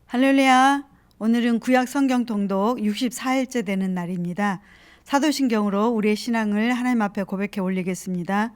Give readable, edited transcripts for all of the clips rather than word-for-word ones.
할렐루야. 오늘은 구약 성경 통독 64일째 되는 날입니다. 사도신경으로 우리의 신앙을 하나님 앞에 고백해 올리겠습니다.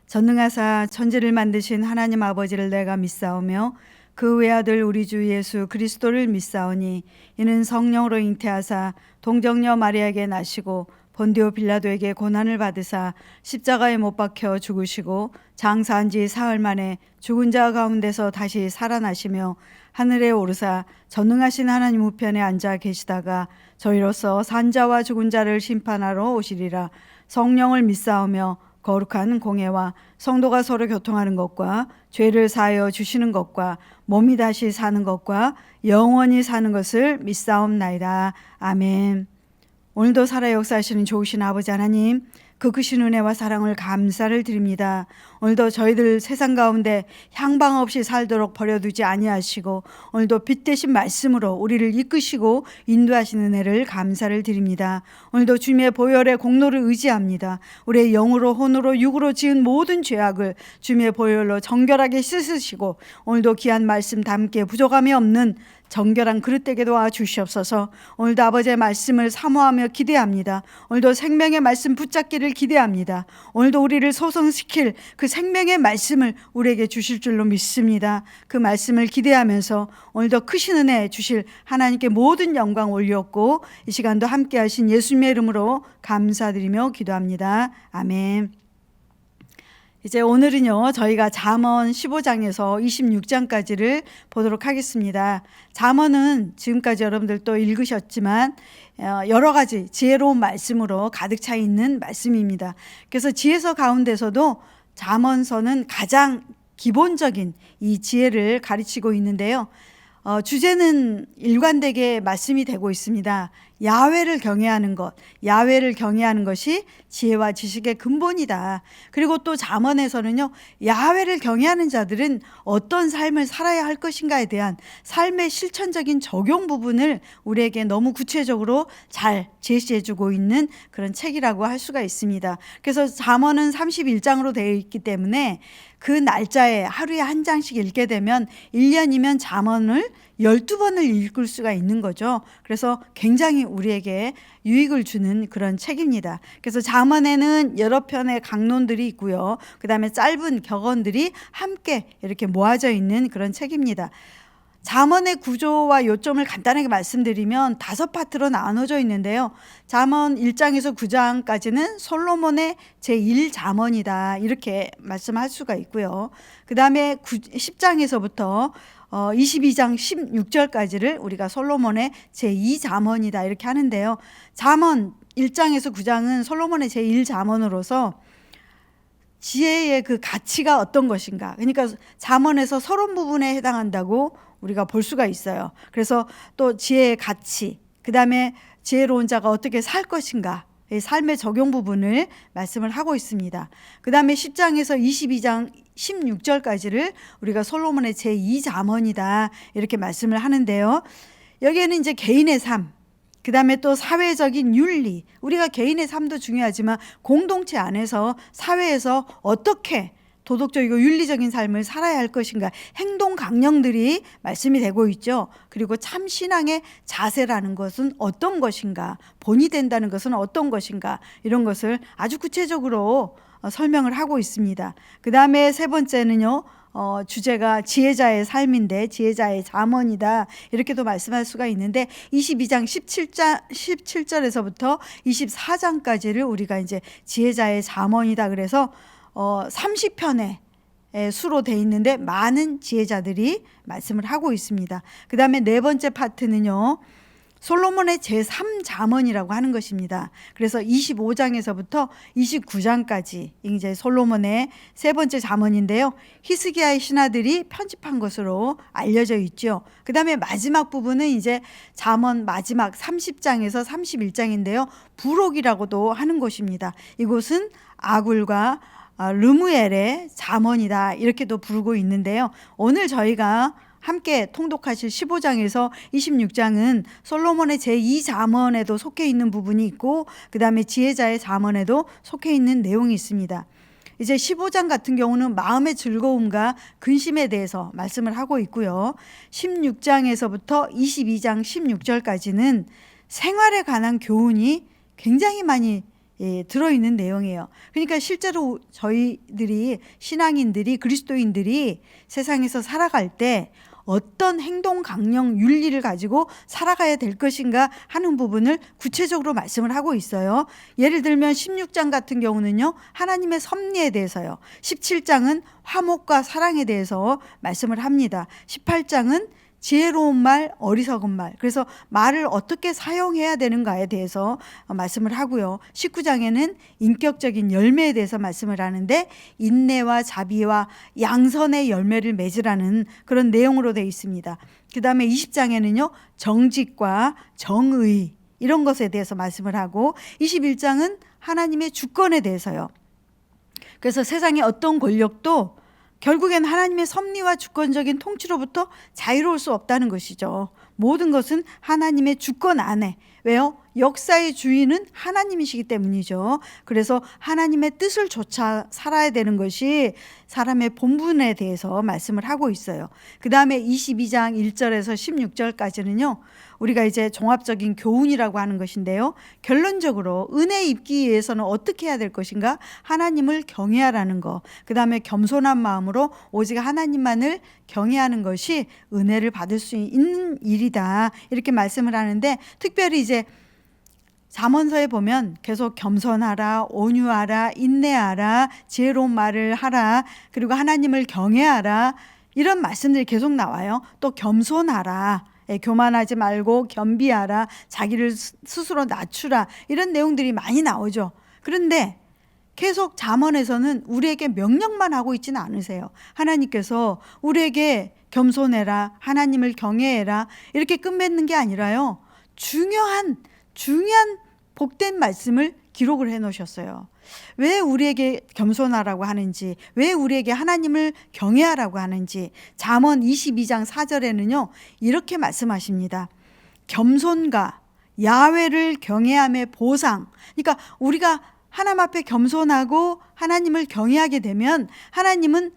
전능하사 천지를 만드신 하나님 아버지를 내가 믿사오며 그 외아들 우리 주 예수 그리스도를 믿사오니 이는 성령으로 잉태하사 동정녀 마리아에게 나시고 본디오 빌라도에게 고난을 받으사 십자가에 못 박혀 죽으시고 장사한 지 사흘 만에 죽은 자 가운데서 다시 살아나시며 하늘에 오르사 전능하신 하나님 우편에 앉아 계시다가 저희로서 산자와 죽은 자를 심판하러 오시리라. 성령을 믿사오며 거룩한 공예와 성도가 서로 교통하는 것과 죄를 사하여 주시는 것과 몸이 다시 사는 것과 영원히 사는 것을 믿사옵나이다. 아멘. 오늘도 살아 역사하시는 좋으신 아버지 하나님, 그 크신 은혜와 사랑을 감사를 드립니다. 오늘도 저희들 세상 가운데 향방 없이 살도록 버려두지 아니하시고 오늘도 빛 되신 말씀으로 우리를 이끄시고 인도하시는 은혜를 감사를 드립니다. 오늘도 주님의 보혈의 공로를 의지합니다. 우리의 영으로 혼으로 육으로 지은 모든 죄악을 주님의 보혈로 정결하게 씻으시고 오늘도 귀한 말씀 담게 부족함이 없는 정결한 그릇되게 도와주시옵소서. 오늘도 아버지의 말씀을 사모하며 기대합니다. 오늘도 생명의 말씀 붙잡기를 기대합니다. 오늘도 우리를 소성시킬 그 생명의 말씀을 우리에게 주실 줄로 믿습니다. 그 말씀을 기대하면서 오늘도 크신 은혜 주실 하나님께 모든 영광 올렸고 이 시간도 함께 하신 예수님의 이름으로 감사드리며 기도합니다. 아멘. 이제 오늘은요, 저희가 잠언 15장에서 26장까지를 보도록 하겠습니다. 잠언은 지금까지 여러분들 또 읽으셨지만 여러 가지 지혜로운 말씀으로 가득 차 있는 말씀입니다. 그래서 지혜서 가운데서도 잠언서는 가장 기본적인 이 지혜를 가르치고 있는데요. 주제는 일관되게 말씀이 되고 있습니다. 야훼를 경외하는 것, 야훼를 경외하는 것이 지혜와 지식의 근본이다. 그리고 또 잠언에서는요, 야훼를 경외하는 자들은 어떤 삶을 살아야 할 것인가에 대한 삶의 실천적인 적용 부분을 우리에게 너무 구체적으로 잘 제시해주고 있는 그런 책이라고 할 수가 있습니다. 그래서 잠언은 31장으로 되어 있기 때문에 그 날짜에 하루에 한 장씩 읽게 되면 1년이면 잠언을 12번을 읽을 수가 있는 거죠. 그래서 굉장히 우리에게 유익을 주는 그런 책입니다. 그래서 잠언에는 여러 편의 강론들이 있고요. 그 다음에 짧은 격언들이 함께 이렇게 모아져 있는 그런 책입니다. 잠언의 구조와 요점을 간단하게 말씀드리면 5파트로 나눠져 있는데요. 잠언 1장에서 9장까지는 솔로몬의 제1잠언이다 이렇게 말씀할 수가 있고요. 그 다음에 10장에서부터 22장 16절까지를 우리가 솔로몬의 제2잠언이다 이렇게 하는데요. 잠언 1장에서 9장은 솔로몬의 제1잠언으로서 지혜의 그 가치가 어떤 것인가, 그러니까 잠언에서 서론 부분에 해당한다고 우리가 볼 수가 있어요. 그래서 또 지혜의 가치, 그 다음에 지혜로운 자가 어떻게 살 것인가, 삶의 적용 부분을 말씀을 하고 있습니다. 그 다음에 10장에서 22장 16절까지를 우리가 솔로몬의 제2잠언이다 이렇게 말씀을 하는데요. 여기에는 이제 개인의 삶, 그 다음에 또 사회적인 윤리, 우리가 개인의 삶도 중요하지만 공동체 안에서 사회에서 어떻게 도덕적이고 윤리적인 삶을 살아야 할 것인가, 행동 강령들이 말씀이 되고 있죠. 그리고 참 신앙의 자세라는 것은 어떤 것인가, 본이 된다는 것은 어떤 것인가, 이런 것을 아주 구체적으로 설명을 하고 있습니다. 그 다음에 세 번째는요, 주제가 지혜자의 삶인데 지혜자의 잠언이다 이렇게도 말씀할 수가 있는데 22장 17절에서부터 24장까지를 우리가 이제 지혜자의 잠언이다 그래서 30편의 수로 돼 있는데 많은 지혜자들이 말씀을 하고 있습니다. 그 다음에 네 번째 파트는요, 솔로몬의 제3잠언이라고 하는 것입니다. 그래서 25장에서부터 29장까지 이제 솔로몬의 세 번째 잠언인데요. 히스기야의 신하들이 편집한 것으로 알려져 있죠. 그 다음에 마지막 부분은 이제 잠언 마지막 30장에서 31장인데요. 부록이라고도 하는 곳입니다. 이곳은 아굴과 르무엘의 잠언이다 이렇게도 부르고 있는데요. 오늘 저희가 함께 통독하실 15장에서 26장은 솔로몬의 제2잠언에도 속해 있는 부분이 있고 그 다음에 지혜자의 잠언에도 속해 있는 내용이 있습니다. 이제 15장 같은 경우는 마음의 즐거움과 근심에 대해서 말씀을 하고 있고요. 16장에서부터 22장 16절까지는 생활에 관한 교훈이 굉장히 많이 들어있는 내용이에요. 그러니까 실제로 저희들이 신앙인들이 그리스도인들이 세상에서 살아갈 때 어떤 행동 강령 윤리를 가지고 살아가야 될 것인가 하는 부분을 구체적으로 말씀을 하고 있어요. 예를 들면 16장 같은 경우는요, 하나님의 섭리에 대해서요. 17장은 화목과 사랑에 대해서 말씀을 합니다. 18장은 지혜로운 말, 어리석은 말. 그래서 말을 어떻게 사용해야 되는가에 대해서 말씀을 하고요. 19장에는 인격적인 열매에 대해서 말씀을 하는데 인내와 자비와 양선의 열매를 맺으라는 그런 내용으로 되어 있습니다. 그 다음에 20장에는요. 정직과 정의 이런 것에 대해서 말씀을 하고 21장은 하나님의 주권에 대해서요. 그래서 세상의 어떤 권력도 결국엔 하나님의 섭리와 주권적인 통치로부터 자유로울 수 없다는 것이죠. 모든 것은 하나님의 주권 안에. 왜요? 역사의 주인은 하나님이시기 때문이죠. 그래서 하나님의 뜻을 쫓아 살아야 되는 것이 사람의 본분에 대해서 말씀을 하고 있어요. 그 다음에 22장 1절에서 16절까지는요. 우리가 이제 종합적인 교훈이라고 하는 것인데요. 결론적으로 은혜 입기 위해서는 어떻게 해야 될 것인가? 하나님을 경외하라는 거. 그 다음에 겸손한 마음으로 오직 하나님만을 경외하는 것이 은혜를 받을 수 있는 일이다. 이렇게 말씀을 하는데 특별히 이제 잠언서에 보면 계속 겸손하라, 온유하라, 인내하라, 지혜로운 말을 하라, 그리고 하나님을 경외하라 이런 말씀들이 계속 나와요. 또 겸손하라. 교만하지 말고 겸비하라, 자기를 스스로 낮추라 이런 내용들이 많이 나오죠. 그런데 계속 잠언에서는 우리에게 명령만 하고 있지는 않으세요. 하나님께서 우리에게 겸손해라, 하나님을 경외해라 이렇게 끝맺는 게 아니라요. 중요한 복된 말씀을 기록을 해 놓으셨어요. 왜 우리에게 겸손하라고 하는지, 왜 우리에게 하나님을 경외하라고 하는지 잠언 22장 4절에는요. 이렇게 말씀하십니다. 겸손과 야훼를 경외함의 보상. 그러니까 우리가 하나님 앞에 겸손하고 하나님을 경외하게 되면 하나님은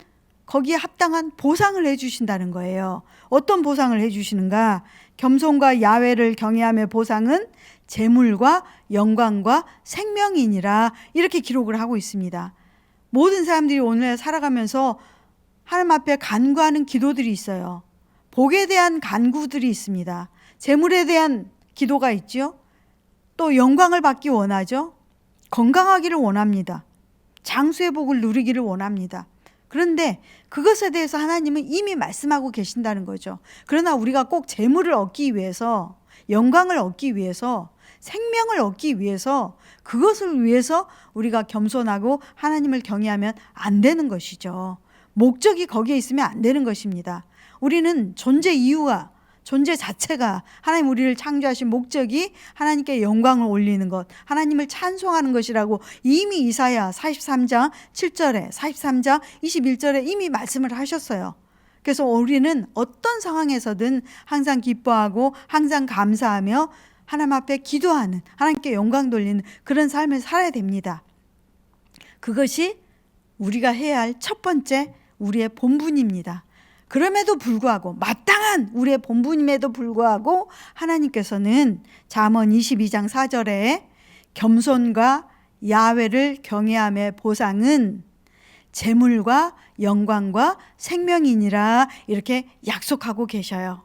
거기에 합당한 보상을 해 주신다는 거예요. 어떤 보상을 해 주시는가? 겸손과 야훼를 경외함의 보상은 재물과 영광과 생명이니라 이렇게 기록을 하고 있습니다. 모든 사람들이 오늘 살아가면서 하나님 앞에 간구하는 기도들이 있어요. 복에 대한 간구들이 있습니다. 재물에 대한 기도가 있죠. 또 영광을 받기 원하죠. 건강하기를 원합니다. 장수의 복을 누리기를 원합니다. 그런데 그것에 대해서 하나님은 이미 말씀하고 계신다는 거죠. 그러나 우리가 꼭 재물을 얻기 위해서, 영광을 얻기 위해서, 생명을 얻기 위해서, 그것을 위해서 우리가 겸손하고 하나님을 경외하면 안 되는 것이죠. 목적이 거기에 있으면 안 되는 것입니다. 우리는 존재 이유가, 존재 자체가 하나님 우리를 창조하신 목적이 하나님께 영광을 올리는 것, 하나님을 찬송하는 것이라고 이미 이사야 43장 7절에 43장 21절에 이미 말씀을 하셨어요. 그래서 우리는 어떤 상황에서든 항상 기뻐하고 항상 감사하며 하나님 앞에 기도하는, 하나님께 영광 돌리는 그런 삶을 살아야 됩니다. 그것이 우리가 해야 할 첫 번째 우리의 본분입니다. 그럼에도 불구하고, 마땅한 우리의 본분임에도 불구하고 하나님께서는 잠언 22장 4절에 겸손과 야훼를 경외함의 보상은 재물과 영광과 생명이니라 이렇게 약속하고 계셔요.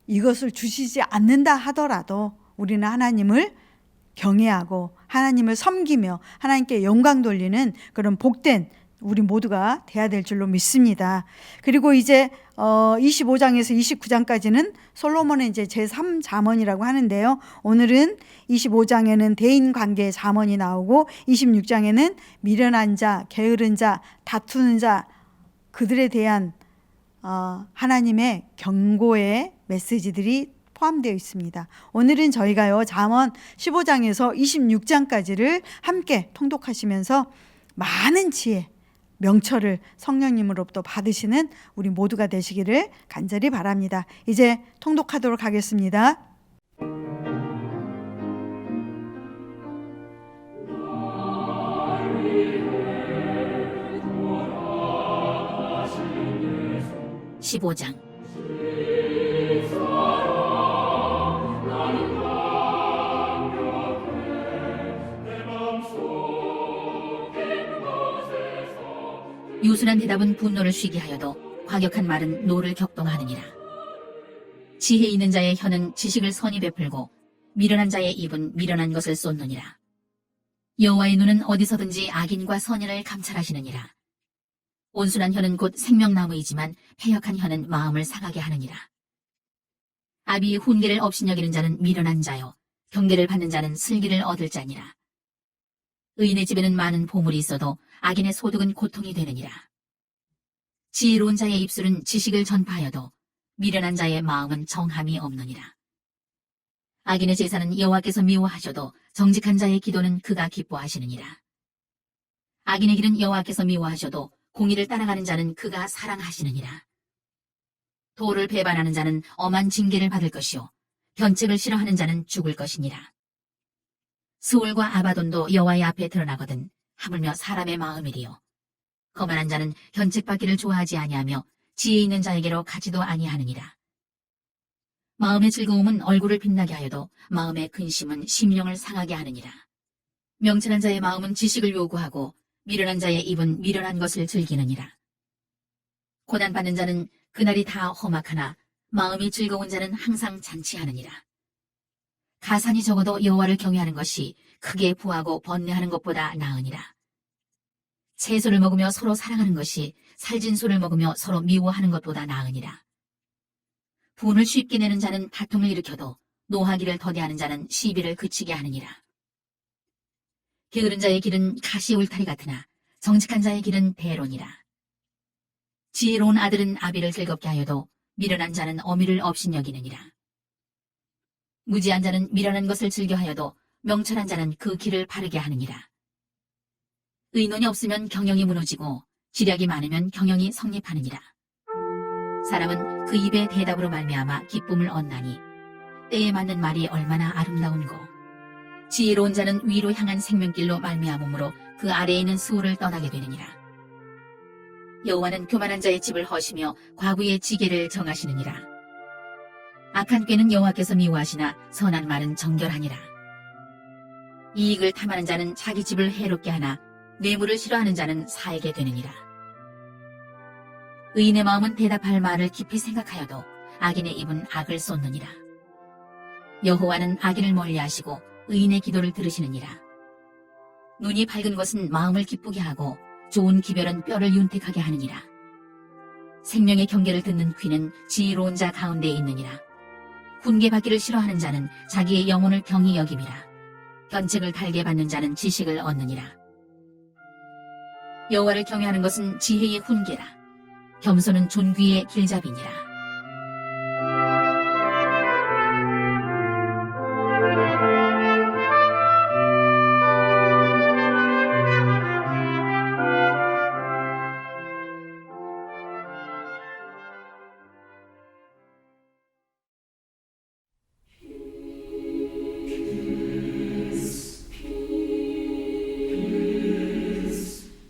이것을 주시지 않는다 하더라도 우리는 하나님을 경외하고 하나님을 섬기며 하나님께 영광 돌리는 그런 복된 우리 모두가 돼야 될 줄로 믿습니다. 그리고 이제 25장에서 29장까지는 솔로몬의 이제 제3잠언이라고 하는데요. 오늘은 25장에는 대인 관계의 잠언이 나오고 26장에는 미련한 자, 게으른 자, 다투는 자 그들에 대한 하나님의 경고의 메시지들이 포함되어 있습니다. 오늘은 저희가요 잠언 15장에서 26장까지를 함께 통독하시면서 많은 지혜, 명철을 성령님으로부터 받으시는 우리 모두가 되시기를 간절히 바랍니다. 이제 통독하도록 하겠습니다. 15장. 유순한 대답은 분노를 쉬게 하여도 과격한 말은 노를 격동하느니라. 지혜 있는 자의 혀는 지식을 선히 베풀고 미련한 자의 입은 미련한 것을 쏟느니라. 여호와의 눈은 어디서든지 악인과 선인을 감찰하시느니라. 온순한 혀는 곧 생명나무이지만 패역한 혀는 마음을 상하게 하느니라. 아비의 훈계를 업신여기는 자는 미련한 자요 경계를 받는 자는 슬기를 얻을 자니라. 의인의 집에는 많은 보물이 있어도 악인의 소득은 고통이 되느니라. 지혜로운 자의 입술은 지식을 전파하여도 미련한 자의 마음은 정함이 없느니라. 악인의 제사는 여호와께서 미워하셔도 정직한 자의 기도는 그가 기뻐하시느니라. 악인의 길은 여호와께서 미워하셔도 공의를 따라가는 자는 그가 사랑하시느니라. 도를 배반하는 자는 엄한 징계를 받을 것이요 견책을 싫어하는 자는 죽을 것이니라. 스올과 아바돈도 여호와의 앞에 드러나거든 하물며 사람의 마음이리요. 거만한 자는 견책받기를 좋아하지 아니하며 지혜 있는 자에게로 가지도 아니하느니라. 마음의 즐거움은 얼굴을 빛나게 하여도 마음의 근심은 심령을 상하게 하느니라. 명철한 자의 마음은 지식을 요구하고 미련한 자의 입은 미련한 것을 즐기느니라. 고난받는 자는 그날이 다 험악하나 마음이 즐거운 자는 항상 잔치하느니라. 가산이 적어도 여호와를 경외하는 것이 크게 부하고 번뇌하는 것보다 나으니라. 채소를 먹으며 서로 사랑하는 것이 살진 소를 먹으며 서로 미워하는 것보다 나으니라. 분을 쉽게 내는 자는 다툼을 일으켜도 노하기를 더디하는 자는 시비를 그치게 하느니라. 게으른 자의 길은 가시 울타리 같으나 정직한 자의 길은 대론이라. 지혜로운 아들은 아비를 즐겁게 하여도 미련한 자는 어미를 업신여기느니라. 무지한 자는 미련한 것을 즐겨하여도 명철한 자는 그 길을 바르게 하느니라. 의논이 없으면 경영이 무너지고 지략이 많으면 경영이 성립하느니라. 사람은 그 입의 대답으로 말미암아 기쁨을 얻나니 때에 맞는 말이 얼마나 아름다운고. 지혜로운 자는 위로 향한 생명길로 말미암음으로 그 아래에 있는 수호를 떠나게 되느니라. 여호와는 교만한 자의 집을 허시며 과부의 지계를 정하시느니라. 악한 꾀는 여호와께서 미워하시나 선한 말은 정결하니라. 이익을 탐하는 자는 자기 집을 해롭게 하나 뇌물을 싫어하는 자는 살게 되느니라. 의인의 마음은 대답할 말을 깊이 생각하여도 악인의 입은 악을 쏟느니라. 여호와는 악인을 멀리하시고 의인의 기도를 들으시느니라. 눈이 밝은 것은 마음을 기쁘게 하고 좋은 기별은 뼈를 윤택하게 하느니라. 생명의 경계를 듣는 귀는 지혜로운 자 가운데에 있느니라. 훈계받기를 싫어하는 자는 자기의 영혼을 경히 여김이라. 견책을 달게 받는 자는 지식을 얻느니라. 여호와를 경외하는 것은 지혜의 훈계라. 겸손은 존귀의 길잡이니라.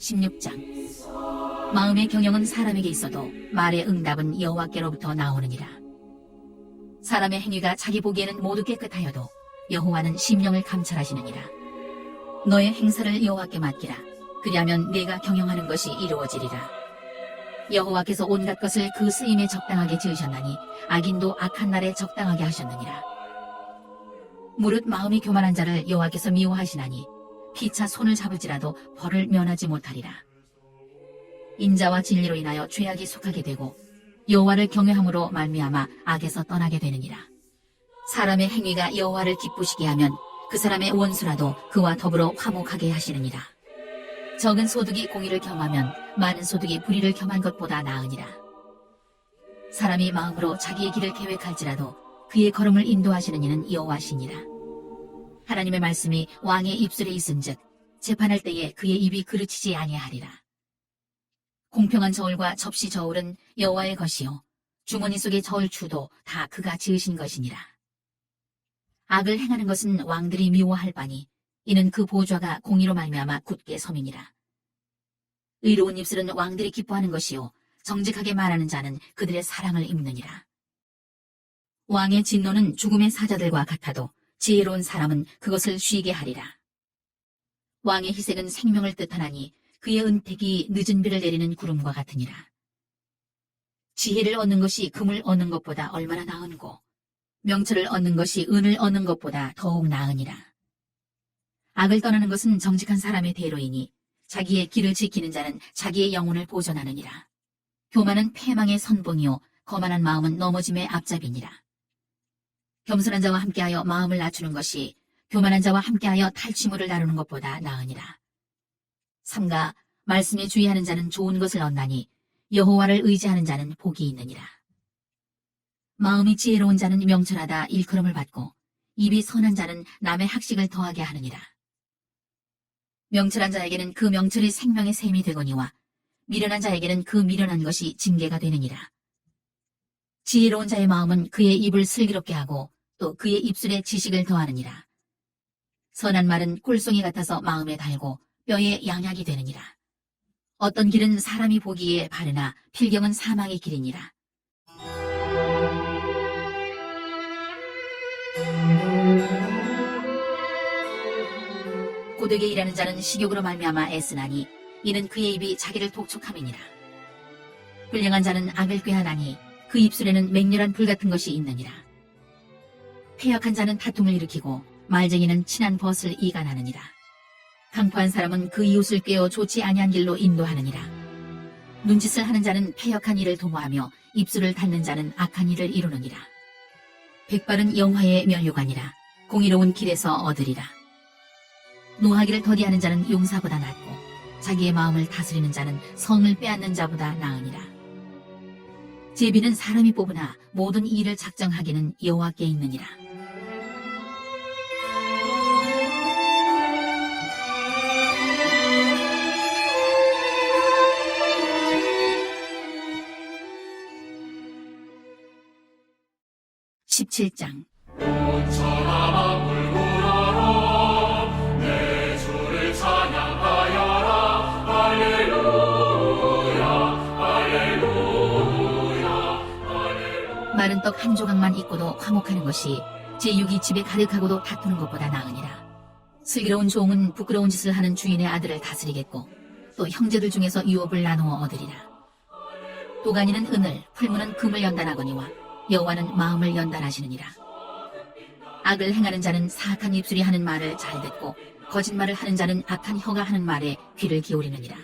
16장. 마음의 경영은 사람에게 있어도 말의 응답은 여호와께로부터 나오느니라. 사람의 행위가 자기 보기에는 모두 깨끗하여도 여호와는 심령을 감찰하시느니라. 너의 행사를 여호와께 맡기라. 그리하면 내가 경영하는 것이 이루어지리라. 여호와께서 온갖 것을 그 쓰임에 적당하게 지으셨나니 악인도 악한 날에 적당하게 하셨느니라. 무릇 마음이 교만한 자를 여호와께서 미워하시나니 피차 손을 잡을지라도 벌을 면하지 못하리라. 인자와 진리로 인하여 죄악이 속하게 되고 여호와를 경외함으로 말미암아 악에서 떠나게 되느니라. 사람의 행위가 여호와를 기쁘시게 하면 그 사람의 원수라도 그와 더불어 화목하게 하시느니라. 적은 소득이 공의를 겸하면 많은 소득이 불의를 겸한 것보다 나으니라. 사람이 마음으로 자기의 길을 계획할지라도 그의 걸음을 인도하시는 이는 여호와시니라. 하나님의 말씀이 왕의 입술에 있은즉 재판할 때에 그의 입이 그르치지 아니하리라. 공평한 저울과 접시 저울은 여호와의 것이요 주머니 속의 저울추도 다 그가 지으신 것이니라. 악을 행하는 것은 왕들이 미워할 바니 이는 그 보좌가 공의로 말미암아 굳게 섬이니라. 의로운 입술은 왕들이 기뻐하는 것이요 정직하게 말하는 자는 그들의 사랑을 입느니라. 왕의 진노는 죽음의 사자들과 같아도 지혜로운 사람은 그것을 쉬게 하리라. 왕의 희색은 생명을 뜻하나니 그의 은택이 늦은 비를 내리는 구름과 같으니라. 지혜를 얻는 것이 금을 얻는 것보다 얼마나 나은고 명철을 얻는 것이 은을 얻는 것보다 더욱 나으니라. 악을 떠나는 것은 정직한 사람의 대로이니 자기의 길을 지키는 자는 자기의 영혼을 보존하느니라. 교만은 패망의 선봉이요 거만한 마음은 넘어짐의 앞잡이니라. 겸손한 자와 함께하여 마음을 낮추는 것이 교만한 자와 함께하여 탈취물을 나누는 것보다 나으니라. 삼가 말씀에 주의하는 자는 좋은 것을 얻나니 여호와를 의지하는 자는 복이 있느니라. 마음이 지혜로운 자는 명철하다 일컬음을 받고 입이 선한 자는 남의 학식을 더하게 하느니라. 명철한 자에게는 그 명철이 생명의 샘이 되거니와 미련한 자에게는 그 미련한 것이 징계가 되느니라. 지혜로운 자의 마음은 그의 입을 슬기롭게 하고 또 그의 입술에 지식을 더하느니라. 선한 말은 꿀송이 같아서 마음에 달고 뼈에 양약이 되느니라. 어떤 길은 사람이 보기에 바르나 필경은 사망의 길이니라. 고되게 일하는 자는 식욕으로 말미암아 애쓰나니 이는 그의 입이 자기를 독촉함이니라. 불량한 자는 악을 꾀하나니 그 입술에는 맹렬한 불 같은 것이 있느니라. 패역한 자는 다툼을 일으키고 말쟁이는 친한 벗을 이간하느니라. 강포한 사람은 그 이웃을 꾀어 좋지 아니한 길로 인도하느니라. 눈짓을 하는 자는 패역한 일을 도모하며 입술을 닫는 자는 악한 일을 이루느니라. 백발은 영화의 면류관이라 공의로운 길에서 얻으리라. 노하기를 더디하는 자는 용사보다 낫고 자기의 마음을 다스리는 자는 성을 빼앗는 자보다 나으니라. 제비는 사람이 뽑으나 모든 일을 작정하기는 여호와께 있느니라. (17장) 마른 떡 한 조각만 있고도 화목하는 것이 제6이 집에 가득하고도 다투는 것보다 나으니라. 슬기로운 종은 부끄러운 짓을 하는 주인의 아들을 다스리겠고 또 형제들 중에서 유업을 나누어 얻으리라. 도가니는 은을, 풀무는 금을 연단하거니와 여호와는 마음을 연단하시느니라. 악을 행하는 자는 사악한 입술이 하는 말을 잘 듣고 거짓말을 하는 자는 악한 혀가 하는 말에 귀를 기울이느니라.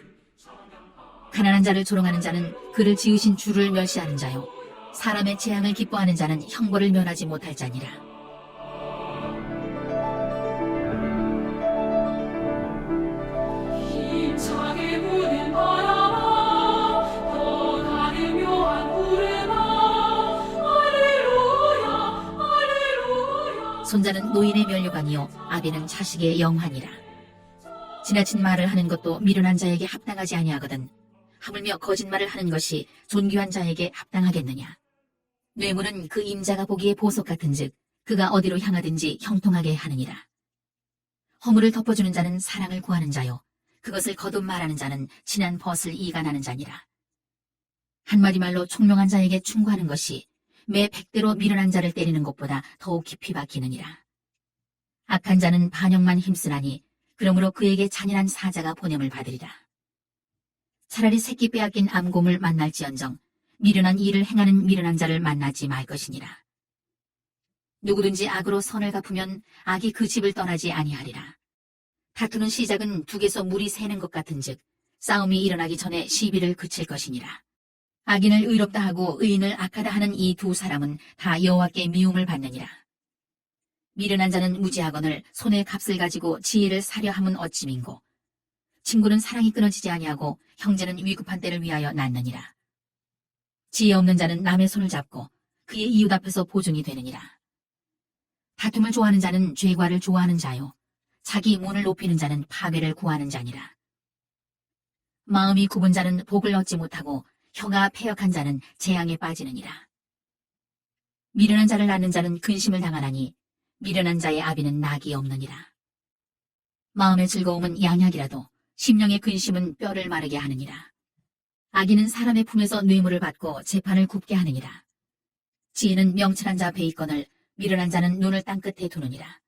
가난한 자를 조롱하는 자는 그를 지으신 주를 멸시하는 자요 사람의 재앙을 기뻐하는 자는 형벌을 면하지 못할 자니라. 힘차게 부는 바람아 더 가는 묘한 구름아 할렐루야 할렐루야. 손자는 노인의 면류관이요 아비는 자식의 영환이라. 지나친 말을 하는 것도 미련한 자에게 합당하지 아니하거든 하물며 거짓말을 하는 것이 존귀한 자에게 합당하겠느냐. 뇌물은 그 임자가 보기에 보석 같은즉 그가 어디로 향하든지 형통하게 하느니라. 허물을 덮어주는 자는 사랑을 구하는 자요 그것을 거듭 말하는 자는 친한 벗을 이간하는 자니라. 한마디 말로 총명한 자에게 충고하는 것이 매 100대로 미련한 자를 때리는 것보다 더욱 깊이 박히느니라. 악한 자는 반역만 힘쓰나니 그러므로 그에게 잔인한 사자가 보냄을 받으리라. 차라리 새끼 빼앗긴 암곰을 만날지언정 미련한 일을 행하는 미련한 자를 만나지 말 것이니라. 누구든지 악으로 선을 갚으면 악이 그 집을 떠나지 아니하리라. 다투는 시작은 둑에서 물이 새는 것 같은즉 싸움이 일어나기 전에 시비를 그칠 것이니라. 악인을 의롭다 하고 의인을 악하다 하는 이 두 사람은 다 여호와께 미움을 받느니라. 미련한 자는 무지하거늘 손에 값을 가지고 지혜를 사려 함은 어찌민고 친구는 사랑이 끊어지지 아니하고 형제는 위급한 때를 위하여 낳느니라. 지혜 없는 자는 남의 손을 잡고 그의 이웃 앞에서 보증이 되느니라. 다툼을 좋아하는 자는 죄과를 좋아하는 자요 자기 문을 높이는 자는 파괴를 구하는 자니라. 마음이 굽은 자는 복을 얻지 못하고 혀가 패역한 자는 재앙에 빠지느니라. 미련한 자를 낳는 자는 근심을 당하나니 미련한 자의 아비는 낙이 없느니라. 마음의 즐거움은 양약이라도 심령의 근심은 뼈를 마르게 하느니라. 악인은 사람의 품에서 뇌물을 받고 재판을 굽게 하느니라. 지혜는 명철한 자 베이건을, 미련한 자는 눈을 땅끝에 두느니라.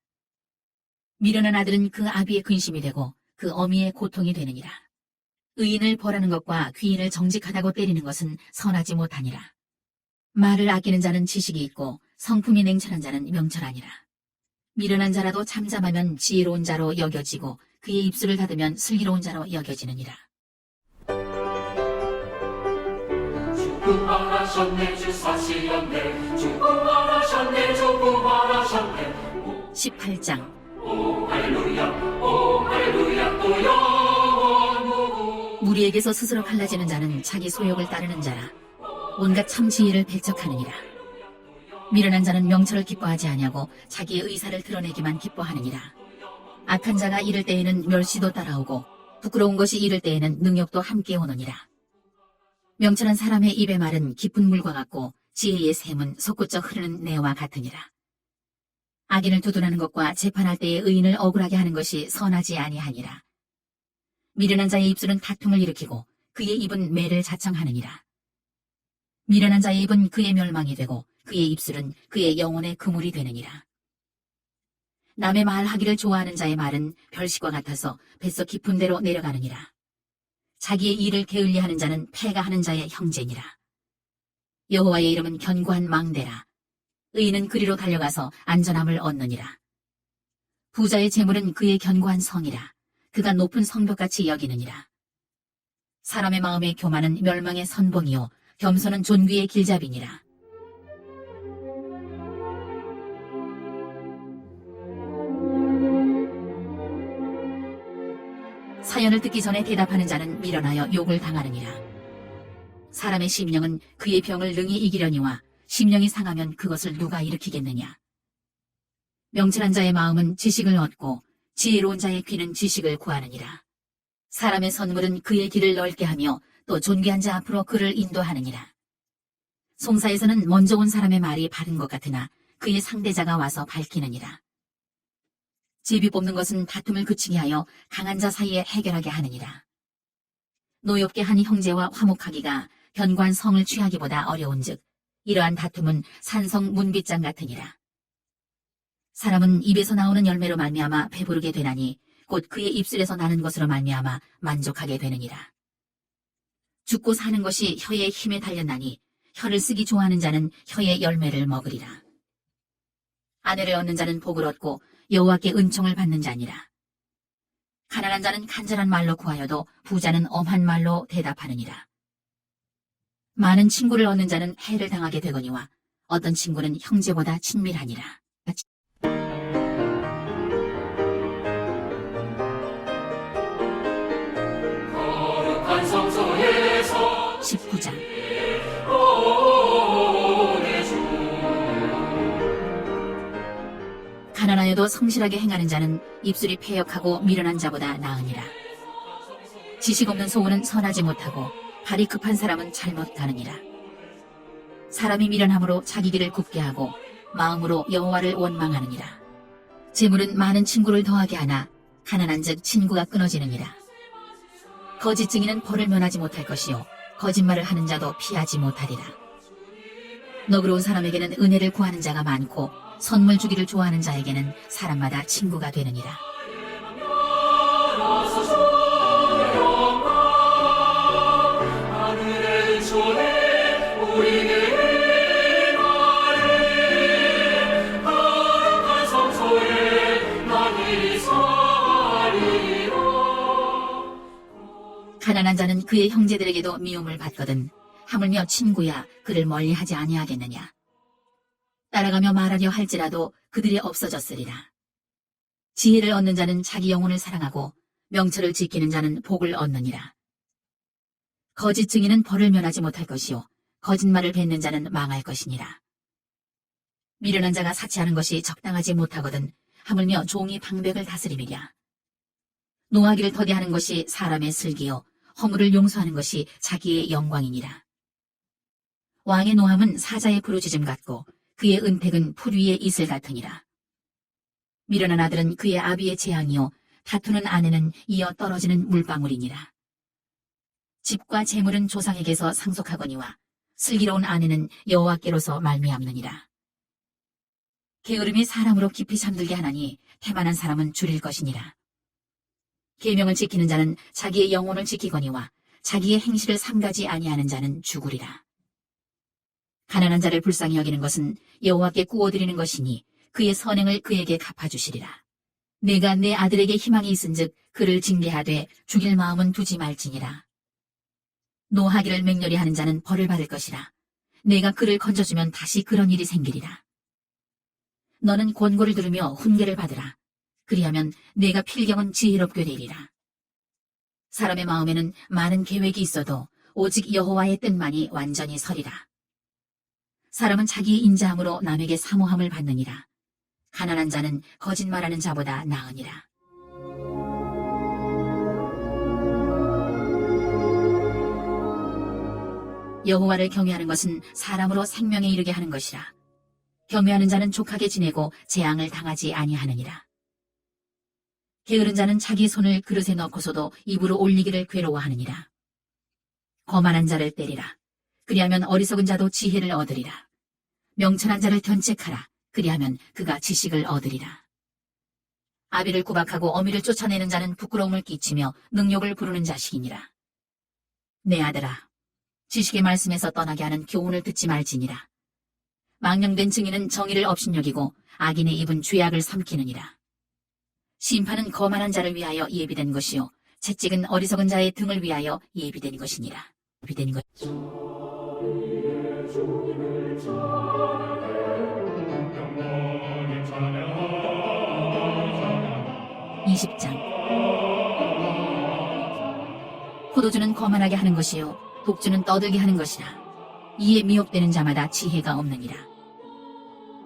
미련한 아들은 그 아비의 근심이 되고 그 어미의 고통이 되느니라. 의인을 벌하는 것과 귀인을 정직하다고 때리는 것은 선하지 못하니라. 말을 아끼는 자는 지식이 있고 성품이 냉철한 자는 명철하니라. 미련한 자라도 잠잠하면 지혜로운 자로 여겨지고 그의 입술을 닫으면 슬기로운 자로 여겨지느니라. 주부말하셨네 주사시였네 주부말하셨네 주부말하셨네 18장. 오 할렐루야 또 영원 무리에게서 스스로 갈라지는 자는 자기 소욕을 따르는 자라. 온갖 참 지혜를 배척하느니라. 미련한 자는 명철을 기뻐하지 아니하고 자기의 의사를 드러내기만 기뻐하느니라. 악한 자가 이를 때에는 멸시도 따라오고 부끄러운 것이 이를 때에는 능욕도 함께 오느니라. 명철한 사람의 입의 말은 깊은 물과 같고 지혜의 샘은 솟구쳐 흐르는 내와 같으니라. 악인을 두둔하는 것과 재판할 때의 의인을 억울하게 하는 것이 선하지 아니하니라. 미련한 자의 입술은 다툼을 일으키고 그의 입은 매를 자청하느니라. 미련한 자의 입은 그의 멸망이 되고 그의 입술은 그의 영혼의 그물이 되느니라. 남의 말하기를 좋아하는 자의 말은 별식과 같아서 뱃속 깊은 데로 내려가느니라. 자기의 일을 게을리하는 자는 패가 하는 자의 형제니라. 여호와의 이름은 견고한 망대라. 의인은 그리로 달려가서 안전함을 얻느니라. 부자의 재물은 그의 견고한 성이라. 그가 높은 성벽같이 여기느니라. 사람의 마음의 교만은 멸망의 선봉이요 겸손은 존귀의 길잡이니라. 사연을 듣기 전에 대답하는 자는 미련하여 욕을 당하느니라. 사람의 심령은 그의 병을 능히 이기려니와 심령이 상하면 그것을 누가 일으키겠느냐. 명철한 자의 마음은 지식을 얻고 지혜로운 자의 귀는 지식을 구하느니라. 사람의 선물은 그의 길을 넓게 하며 또 존귀한 자 앞으로 그를 인도하느니라. 송사에서는 먼저 온 사람의 말이 바른 것 같으나 그의 상대자가 와서 밝히느니라. 제비 뽑는 것은 다툼을 그치게 하여 강한 자 사이에 해결하게 하느니라. 노엽게 한 형제와 화목하기가 견고한 성을 취하기보다 어려운즉 이러한 다툼은 산성 문빗장 같으니라. 사람은 입에서 나오는 열매로 말미암아 배부르게 되나니 곧 그의 입술에서 나는 것으로 말미암아 만족하게 되느니라. 죽고 사는 것이 혀의 힘에 달렸나니 혀를 쓰기 좋아하는 자는 혀의 열매를 먹으리라. 아내를 얻는 자는 복을 얻고 여호와께 은총을 받는 자니라. 가난한 자는 간절한 말로 구하여도 부자는 엄한 말로 대답하느니라. 많은 친구를 얻는 자는 해를 당하게 되거니와 어떤 친구는 형제보다 친밀하니라. 거룩한 성소에서 19장. 내 주 가난하여도 성실하게 행하는 자는 입술이 패역하고 미련한 자보다 나으니라. 지식 없는 소원은 선하지 못하고 발이 급한 사람은 잘못 가느니라. 사람이 미련함으로 자기 길을 굽게 하고 마음으로 여호와를 원망하느니라. 재물은 많은 친구를 더하게 하나 가난한즉 친구가 끊어지느니라. 거짓 증인은 벌을 면하지 못할 것이요 거짓말을 하는 자도 피하지 못하리라. 너그러운 사람에게는 은혜를 구하는 자가 많고 선물 주기를 좋아하는 자에게는 사람마다 친구가 되느니라. 하늘의 은총에 우리는 가리 거룩한 성소에 나니 살리라. 가난한 자는 그의 형제들에게도 미움을 받거든 하물며 친구야 그를 멀리하지 아니하겠느냐. 따라가며 말하려 할지라도 그들이 없어졌으리라. 지혜를 얻는 자는 자기 영혼을 사랑하고 명철을 지키는 자는 복을 얻느니라. 거짓 증인은 벌을 면하지 못할 것이요 거짓말을 뱉는 자는 망할 것이니라. 미련한 자가 사치하는 것이 적당하지 못하거든 하물며 종이 방백을 다스리리랴. 노하기를 더디하는 것이 사람의 슬기요 허물을 용서하는 것이 자기의 영광이니라. 왕의 노함은 사자의 부르짖음 같고 그의 은택은 풀 위의 이슬 같으니라. 미련한 아들은 그의 아비의 재앙이요 다투는 아내는 이어 떨어지는 물방울이니라. 집과 재물은 조상에게서 상속하거니와 슬기로운 아내는 여호와께로서 말미암느니라. 게으름이 사람으로 깊이 잠들게 하나니 태만한 사람은 줄일 것이니라. 계명을 지키는 자는 자기의 영혼을 지키거니와 자기의 행실을 삼가지 아니하는 자는 죽으리라. 가난한 자를 불쌍히 여기는 것은 여호와께 구워드리는 것이니 그의 선행을 그에게 갚아주시리라. 내가 내 아들에게 희망이 있은즉 그를 징계하되 죽일 마음은 두지 말지니라. 노하기를 맹렬히 하는 자는 벌을 받을 것이라. 내가 그를 건져주면 다시 그런 일이 생기리라. 너는 권고를 들으며 훈계를 받으라. 그리하면 내가 필경은 지혜롭게 되리라. 사람의 마음에는 많은 계획이 있어도 오직 여호와의 뜻만이 완전히 서리라. 사람은 자기의 인자함으로 남에게 사모함을 받느니라. 가난한 자는 거짓말하는 자보다 나으니라. 여호와를 경외하는 것은 사람으로 생명에 이르게 하는 것이라. 경외하는 자는 족하게 지내고 재앙을 당하지 아니하느니라. 게으른 자는 자기 손을 그릇에 넣고서도 입으로 올리기를 괴로워하느니라. 거만한 자를 때리라. 그리하면 어리석은 자도 지혜를 얻으리라. 명철한 자를 견책하라. 그리하면 그가 지식을 얻으리라. 아비를 구박하고 어미를 쫓아내는 자는 부끄러움을 끼치며 능욕을 부르는 자식이니라. 내 아들아, 지식의 말씀에서 떠나게 하는 교훈을 듣지 말지니라. 망령된 증인은 정의를 업신여기고 악인의 입은 죄악을 삼키느니라. 심판은 거만한 자를 위하여 예비된 것이요 채찍은 어리석은 자의 등을 위하여 예비된 것이니라. 예비된 것. 20장. 포도주는 거만하게 하는 것이요 독주는 떠들게 하는 것이라. 이에 미혹되는 자마다 지혜가 없느니라.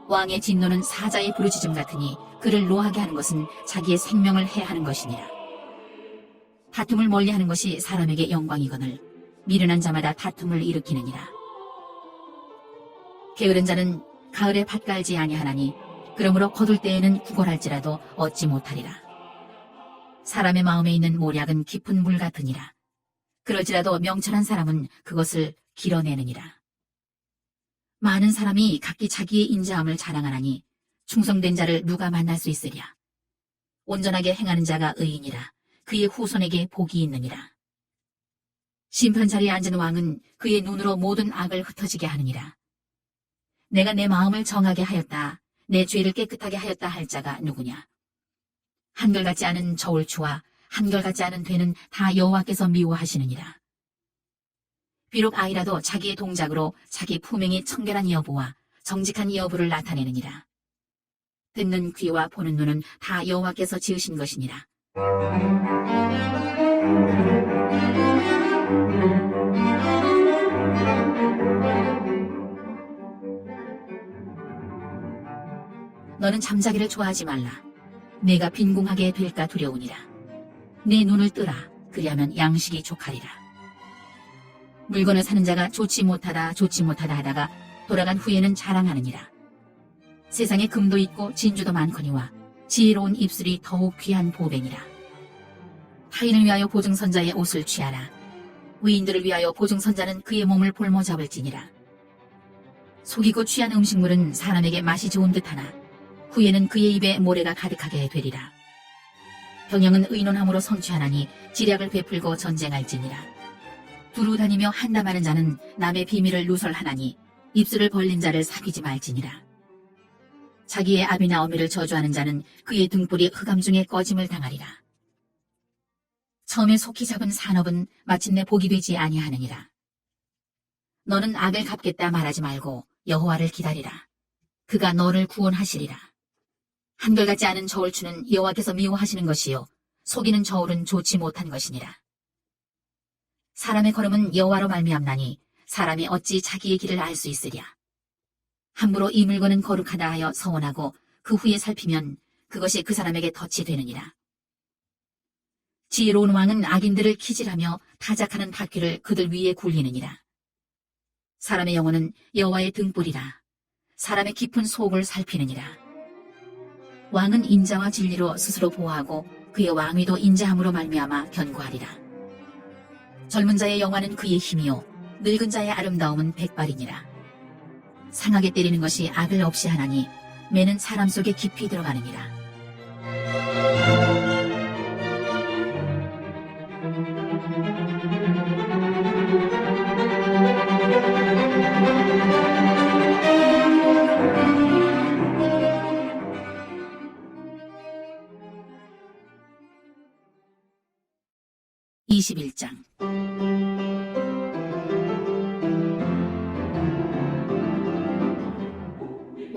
왕의 진노는 사자의 부르짖음 같으니 그를 노하게 하는 것은 자기의 생명을 해하는 것이니라. 다툼을 멀리하는 것이 사람에게 영광이거늘 미련한 자마다 다툼을 일으키느니라. 게으른 자는 가을에 밭 갈지 아니하나니 그러므로 거둘 때에는 구걸할지라도 얻지 못하리라. 사람의 마음에 있는 모략은 깊은 물 같으니라. 그럴지라도 명철한 사람은 그것을 길어내느니라. 많은 사람이 각기 자기의 인자함을 자랑하나니 충성된 자를 누가 만날 수 있으랴. 온전하게 행하는 자가 의인이라. 그의 후손에게 복이 있느니라. 심판 자리에 앉은 왕은 그의 눈으로 모든 악을 흩어지게 하느니라. 내가 내 마음을 정하게 하였다. 내 죄를 깨끗하게 하였다 할 자가 누구냐. 한결같지 않은 저울추와 한결같지 않은 되는 다 여호와께서 미워하시느니라. 비록 아이라도 자기의 동작으로 자기 품행이 청결한 여부와 정직한 여부를 나타내느니라. 듣는 귀와 보는 눈은 다 여호와께서 지으신 것이니라. 너는 잠자기를 좋아하지 말라. 내가 빈궁하게 될까 두려우니라. 내 눈을 뜨라. 그리하면 양식이 족하리라. 물건을 사는 자가 좋지 못하다 하다가 돌아간 후에는 자랑하느니라. 세상에 금도 있고 진주도 많거니와 지혜로운 입술이 더욱 귀한 보배니라. 타인을 위하여 보증선자의 옷을 취하라. 위인들을 위하여 보증선자는 그의 몸을 볼모 잡을지니라. 속이고 취한 음식물은 사람에게 맛이 좋은 듯하나 후에는 그의 입에 모래가 가득하게 되리라. 병영은 의논함으로 성취하나니 지략을 베풀고 전쟁할지니라. 두루 다니며 한담하는 자는 남의 비밀을 누설하나니 입술을 벌린 자를 사귀지 말지니라. 자기의 아비나 어미를 저주하는 자는 그의 등불이 흑암 중에 꺼짐을 당하리라. 처음에 속히 잡은 산업은 마침내 복이 되지 아니하느니라. 너는 악을 갚겠다 말하지 말고 여호와를 기다리라. 그가 너를 구원하시리라. 한결같지 않은 저울추는 여호와께서 미워하시는 것이요 속이는 저울은 좋지 못한 것이니라. 사람의 걸음은 여호와로 말미암나니 사람이 어찌 자기의 길을 알 수 있으랴. 함부로 이 물건은 거룩하다 하여 서원하고 그 후에 살피면 그것이 그 사람에게 덫이 되느니라. 지혜로운 왕은 악인들을 키질하며 타작하는 바퀴를 그들 위에 굴리느니라. 사람의 영혼은 여호와의 등불이라. 사람의 깊은 속을 살피느니라. 왕은 인자와 진리로 스스로 보호하고 그의 왕위도 인자함으로 말미암아 견고하리라. 젊은 자의 영화는 그의 힘이요 늙은 자의 아름다움은 백발이니라. 상하게 때리는 것이 악을 없이 하나니 매는 사람 속에 깊이 들어가느니라. (21장)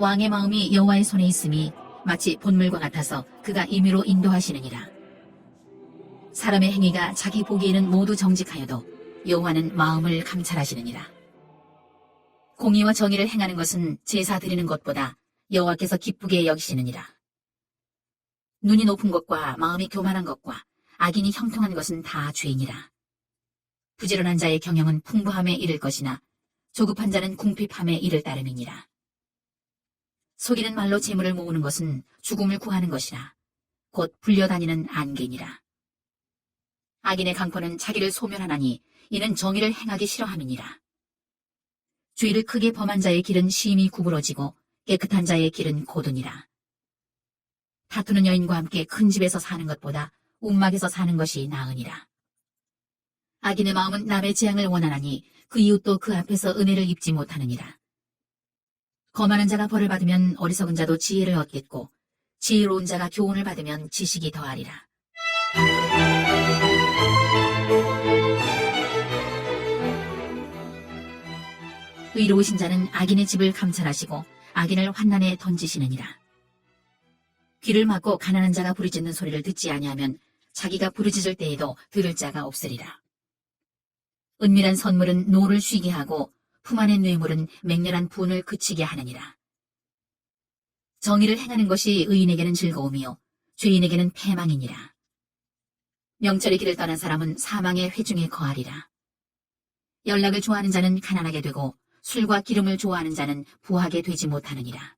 왕의 마음이 여호와의 손에 있음이 마치 본물과 같아서 그가 임의로 인도하시느니라. 사람의 행위가 자기 보기에는 모두 정직하여도 여호와는 마음을 감찰하시느니라. 공의와 정의를 행하는 것은 제사 드리는 것보다 여호와께서 기쁘게 여기시느니라. 눈이 높은 것과 마음이 교만한 것과 악인이 형통한 것은 다 죄이니라. 부지런한 자의 경영은 풍부함에 이를 것이나 조급한 자는 궁핍함에 이를 따름이니라. 속이는 말로 재물을 모으는 것은 죽음을 구하는 것이라 곧 불려다니는 안개니라. 악인의 강포는 자기를 소멸하나니 이는 정의를 행하기 싫어함이니라. 죄를 크게 범한 자의 길은 심히 구부러지고 깨끗한 자의 길은 고드니라. 다투는 여인과 함께 큰 집에서 사는 것보다 움막에서 사는 것이 나으니라. 악인의 마음은 남의 재앙을 원하나니 그 이웃도 그 앞에서 은혜를 입지 못하느니라. 거만한 자가 벌을 받으면 어리석은 자도 지혜를 얻겠고 지혜로운 자가 교훈을 받으면 지식이 더하리라. 의로우신 자는 악인의 집을 감찰하시고 악인을 환난에 던지시느니라. 귀를 막고 가난한 자가 부르짖는 소리를 듣지 아니하면 자기가 부르짖을 때에도 들을 자가 없으리라. 은밀한 선물은 노를 쉬게 하고 품 안의 뇌물은 맹렬한 분을 그치게 하느니라. 정의를 행하는 것이 의인에게는 즐거움이요 죄인에게는 패망이니라. 명철의 길을 떠난 사람은 사망의 회중에 거하리라. 연락을 좋아하는 자는 가난하게 되고 술과 기름을 좋아하는 자는 부하게 되지 못하느니라.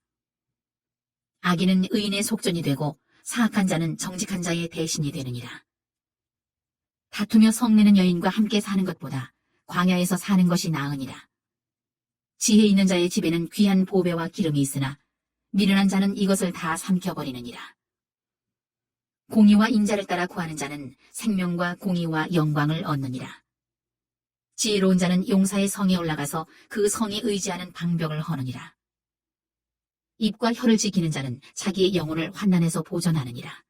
악인은 의인의 속전이 되고 사악한 자는 정직한 자의 대신이 되느니라. 다투며 성내는 여인과 함께 사는 것보다 광야에서 사는 것이 나으니라. 지혜 있는 자의 집에는 귀한 보배와 기름이 있으나 미련한 자는 이것을 다 삼켜버리느니라. 공의와 인자를 따라 구하는 자는 생명과 공의와 영광을 얻느니라. 지혜로운 자는 용사의 성에 올라가서 그 성에 의지하는 방벽을 허느니라. 입과 혀를 지키는 자는 자기의 영혼을 환난에서 보존하느니라.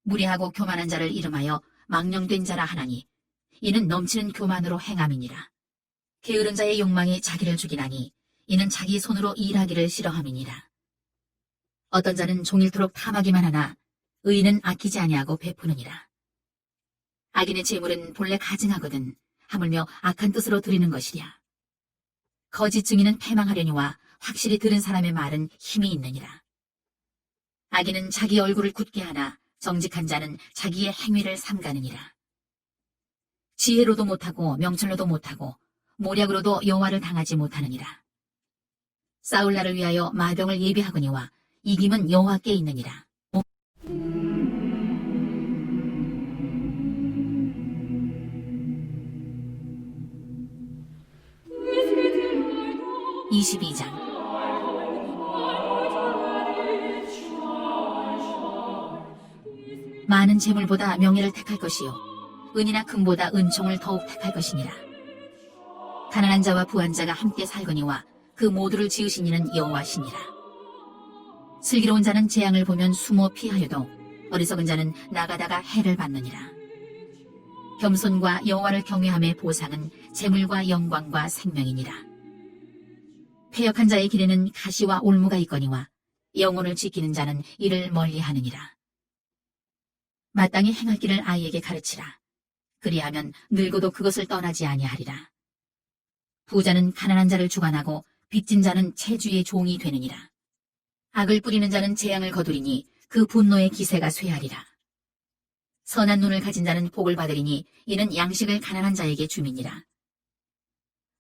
무례하고 교만한 자를 이름하여 망령된 자라 하나니 이는 넘치는 교만으로 행함이니라. 게으른 자의 욕망이 자기를 죽이나니 이는 자기 손으로 일하기를 싫어함이니라. 어떤 자는 종일토록 탐하기만 하나 의인은 아끼지 아니하고 베푸느니라. 악인의 재물은 본래 가증하거든 하물며 악한 뜻으로 드리는 것이랴. 거짓 증인은 패망하려니와 확실히 들은 사람의 말은 힘이 있느니라. 악인은 자기 얼굴을 굳게 하나 정직한 자는 자기의 행위를 삼가느니라. 지혜로도 못하고 명철로도 못하고 모략으로도 여호와를 당하지 못하느니라. 싸울 날을 위하여 마병을 예비하거니와 이김은 여호와께 있느니라. 22장 많은 재물보다 명예를 택할 것이요 은이나 금보다 은총을 더욱 택할 것이니라. 가난한 자와 부한 자가 함께 살거니와 그 모두를 지으신 이는 여호와시니라. 슬기로운 자는 재앙을 보면 숨어 피하여도 어리석은 자는 나가다가 해를 받느니라. 겸손과 여호와를 경외함의 보상은 재물과 영광과 생명이니라. 패역한 자의 길에는 가시와 올무가 있거니와 영혼을 지키는 자는 이를 멀리하느니라. 마땅히 행할 길을 아이에게 가르치라. 그리하면 늙어도 그것을 떠나지 아니하리라. 부자는 가난한 자를 주관하고 빚진 자는 체주의 종이 되느니라. 악을 뿌리는 자는 재앙을 거두리니 그 분노의 기세가 쇠하리라. 선한 눈을 가진 자는 복을 받으리니 이는 양식을 가난한 자에게 줌이니라.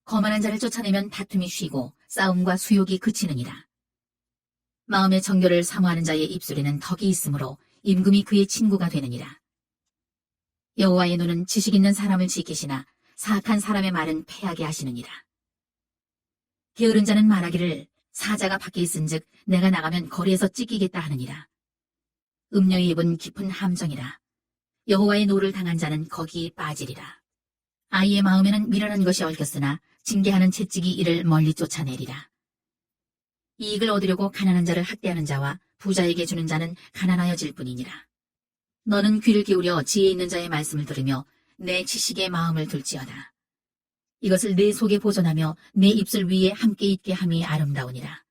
거만한 자를 쫓아내면 다툼이 쉬고 싸움과 수욕이 그치느니라. 마음의 정결을 사모하는 자의 입술에는 덕이 있으므로 임금이 그의 친구가 되느니라. 여호와의 눈은 지식 있는 사람을 지키시나 사악한 사람의 말은 패하게 하시느니라. 게으른 자는 말하기를 사자가 밖에 있은즉 내가 나가면 거리에서 찢기겠다 하느니라. 음녀의 입은 깊은 함정이라. 여호와의 노를 당한 자는 거기 빠지리라. 아이의 마음에는 미련한 것이 얽혔으나 징계하는 채찍이 이를 멀리 쫓아내리라. 이익을 얻으려고 가난한 자를 학대하는 자와 부자에게 주는 자는 가난하여질 뿐이니라. 너는 귀를 기울여 지혜 있는 자의 말씀을 들으며 내 지식의 마음을 둘지어다. 이것을 내 속에 보존하며 내 입술 위에 함께 있게 함이 아름다우니라.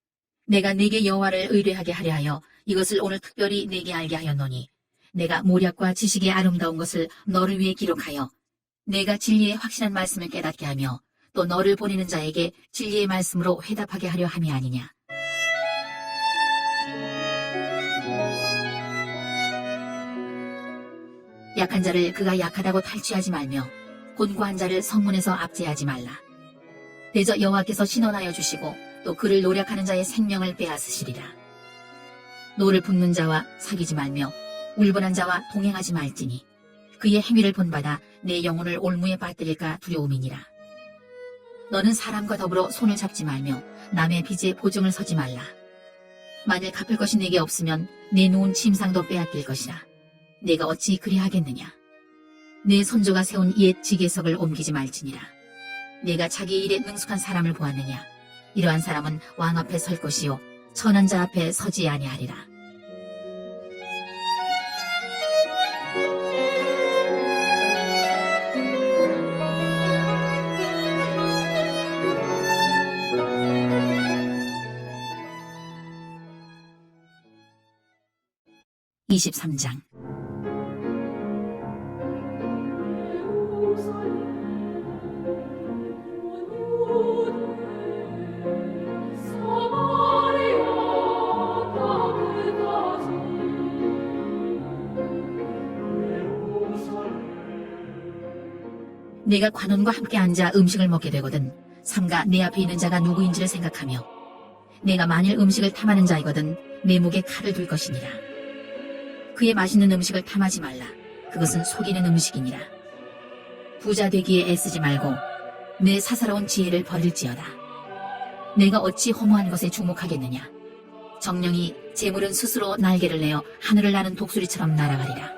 내가 네게 여호와를 의뢰하게 하려 하여 이것을 오늘 특별히 네게 알게 하였노니 내가 모략과 지식의 아름다운 것을 너를 위해 기록하여 내가 진리의 확실한 말씀을 깨닫게 하며 또 너를 보내는 자에게 진리의 말씀으로 회답하게 하려 함이 아니냐. 약한 자를 그가 약하다고 탈취하지 말며 곤고한 자를 성문에서 압제하지 말라. 대저 여호와께서 신원하여 주시고 또 그를 노력하는 자의 생명을 빼앗으시리라. 노를 붓는 자와 사귀지 말며 울분한 자와 동행하지 말지니 그의 행위를 본받아 내 영혼을 올무에 빠뜨릴까 두려움이니라. 너는 사람과 더불어 손을 잡지 말며 남의 빚에 보증을 서지 말라. 만일 갚을 것이 내게 없으면 내 놓은 침상도 빼앗길 것이라. 내가 어찌 그리하겠느냐. 내 선조가 세운 옛 지계석을 옮기지 말지니라. 내가 자기 일에 능숙한 사람을 보았느냐. 이러한 사람은 왕 앞에 설 것이요 천한 자 앞에 서지 아니하리라. (23장) 내가 관원과 함께 앉아 음식을 먹게 되거든 삼가 내 앞에 있는 자가 누구인지를 생각하며 내가 만일 음식을 탐하는 자이거든 내 목에 칼을 둘 것이니라. 그의 맛있는 음식을 탐하지 말라. 그것은 속이는 음식이니라. 부자 되기에 애쓰지 말고 내 사사로운 지혜를 버릴지어다. 내가 어찌 허무한 것에 주목하겠느냐. 정령이 재물은 스스로 날개를 내어 하늘을 나는 독수리처럼 날아가리라.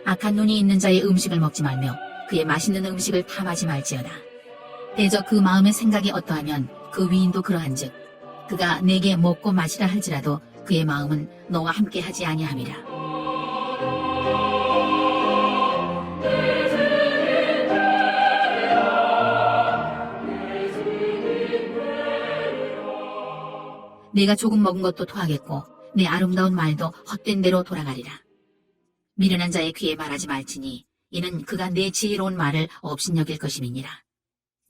악한 눈이 있는 자의 음식을 먹지 말며 그의 맛있는 음식을 탐하지 말지어다. 대저 그 마음의 생각이 어떠하면 그 위인도 그러한즉 그가 내게 먹고 마시라 할지라도 그의 마음은 너와 함께 하지 아니함이라. 내가 조금 먹은 것도 토하겠고 내 아름다운 말도 헛된 대로 돌아가리라. 미련한 자의 귀에 말하지 말지니 이는 그가 내 지혜로운 말을 업신여길 것임이니라.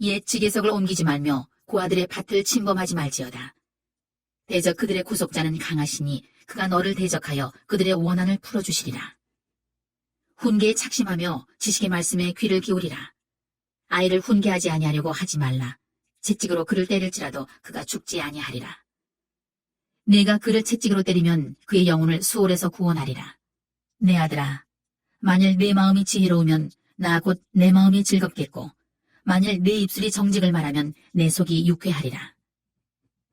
옛 지계석을 옮기지 말며 고아들의 밭을 침범하지 말지어다. 대저 그들의 구속자는 강하시니 그가 너를 대적하여 그들의 원한을 풀어주시리라. 훈계에 착심하며 지식의 말씀에 귀를 기울이라. 아이를 훈계하지 아니하려고 하지 말라. 채찍으로 그를 때릴지라도 그가 죽지 아니하리라. 내가 그를 채찍으로 때리면 그의 영혼을 수월에서 구원하리라. 내 아들아, 만일 내 마음이 지혜로우면 나 곧 내 마음이 즐겁겠고 만일 내 입술이 정직을 말하면 내 속이 유쾌하리라.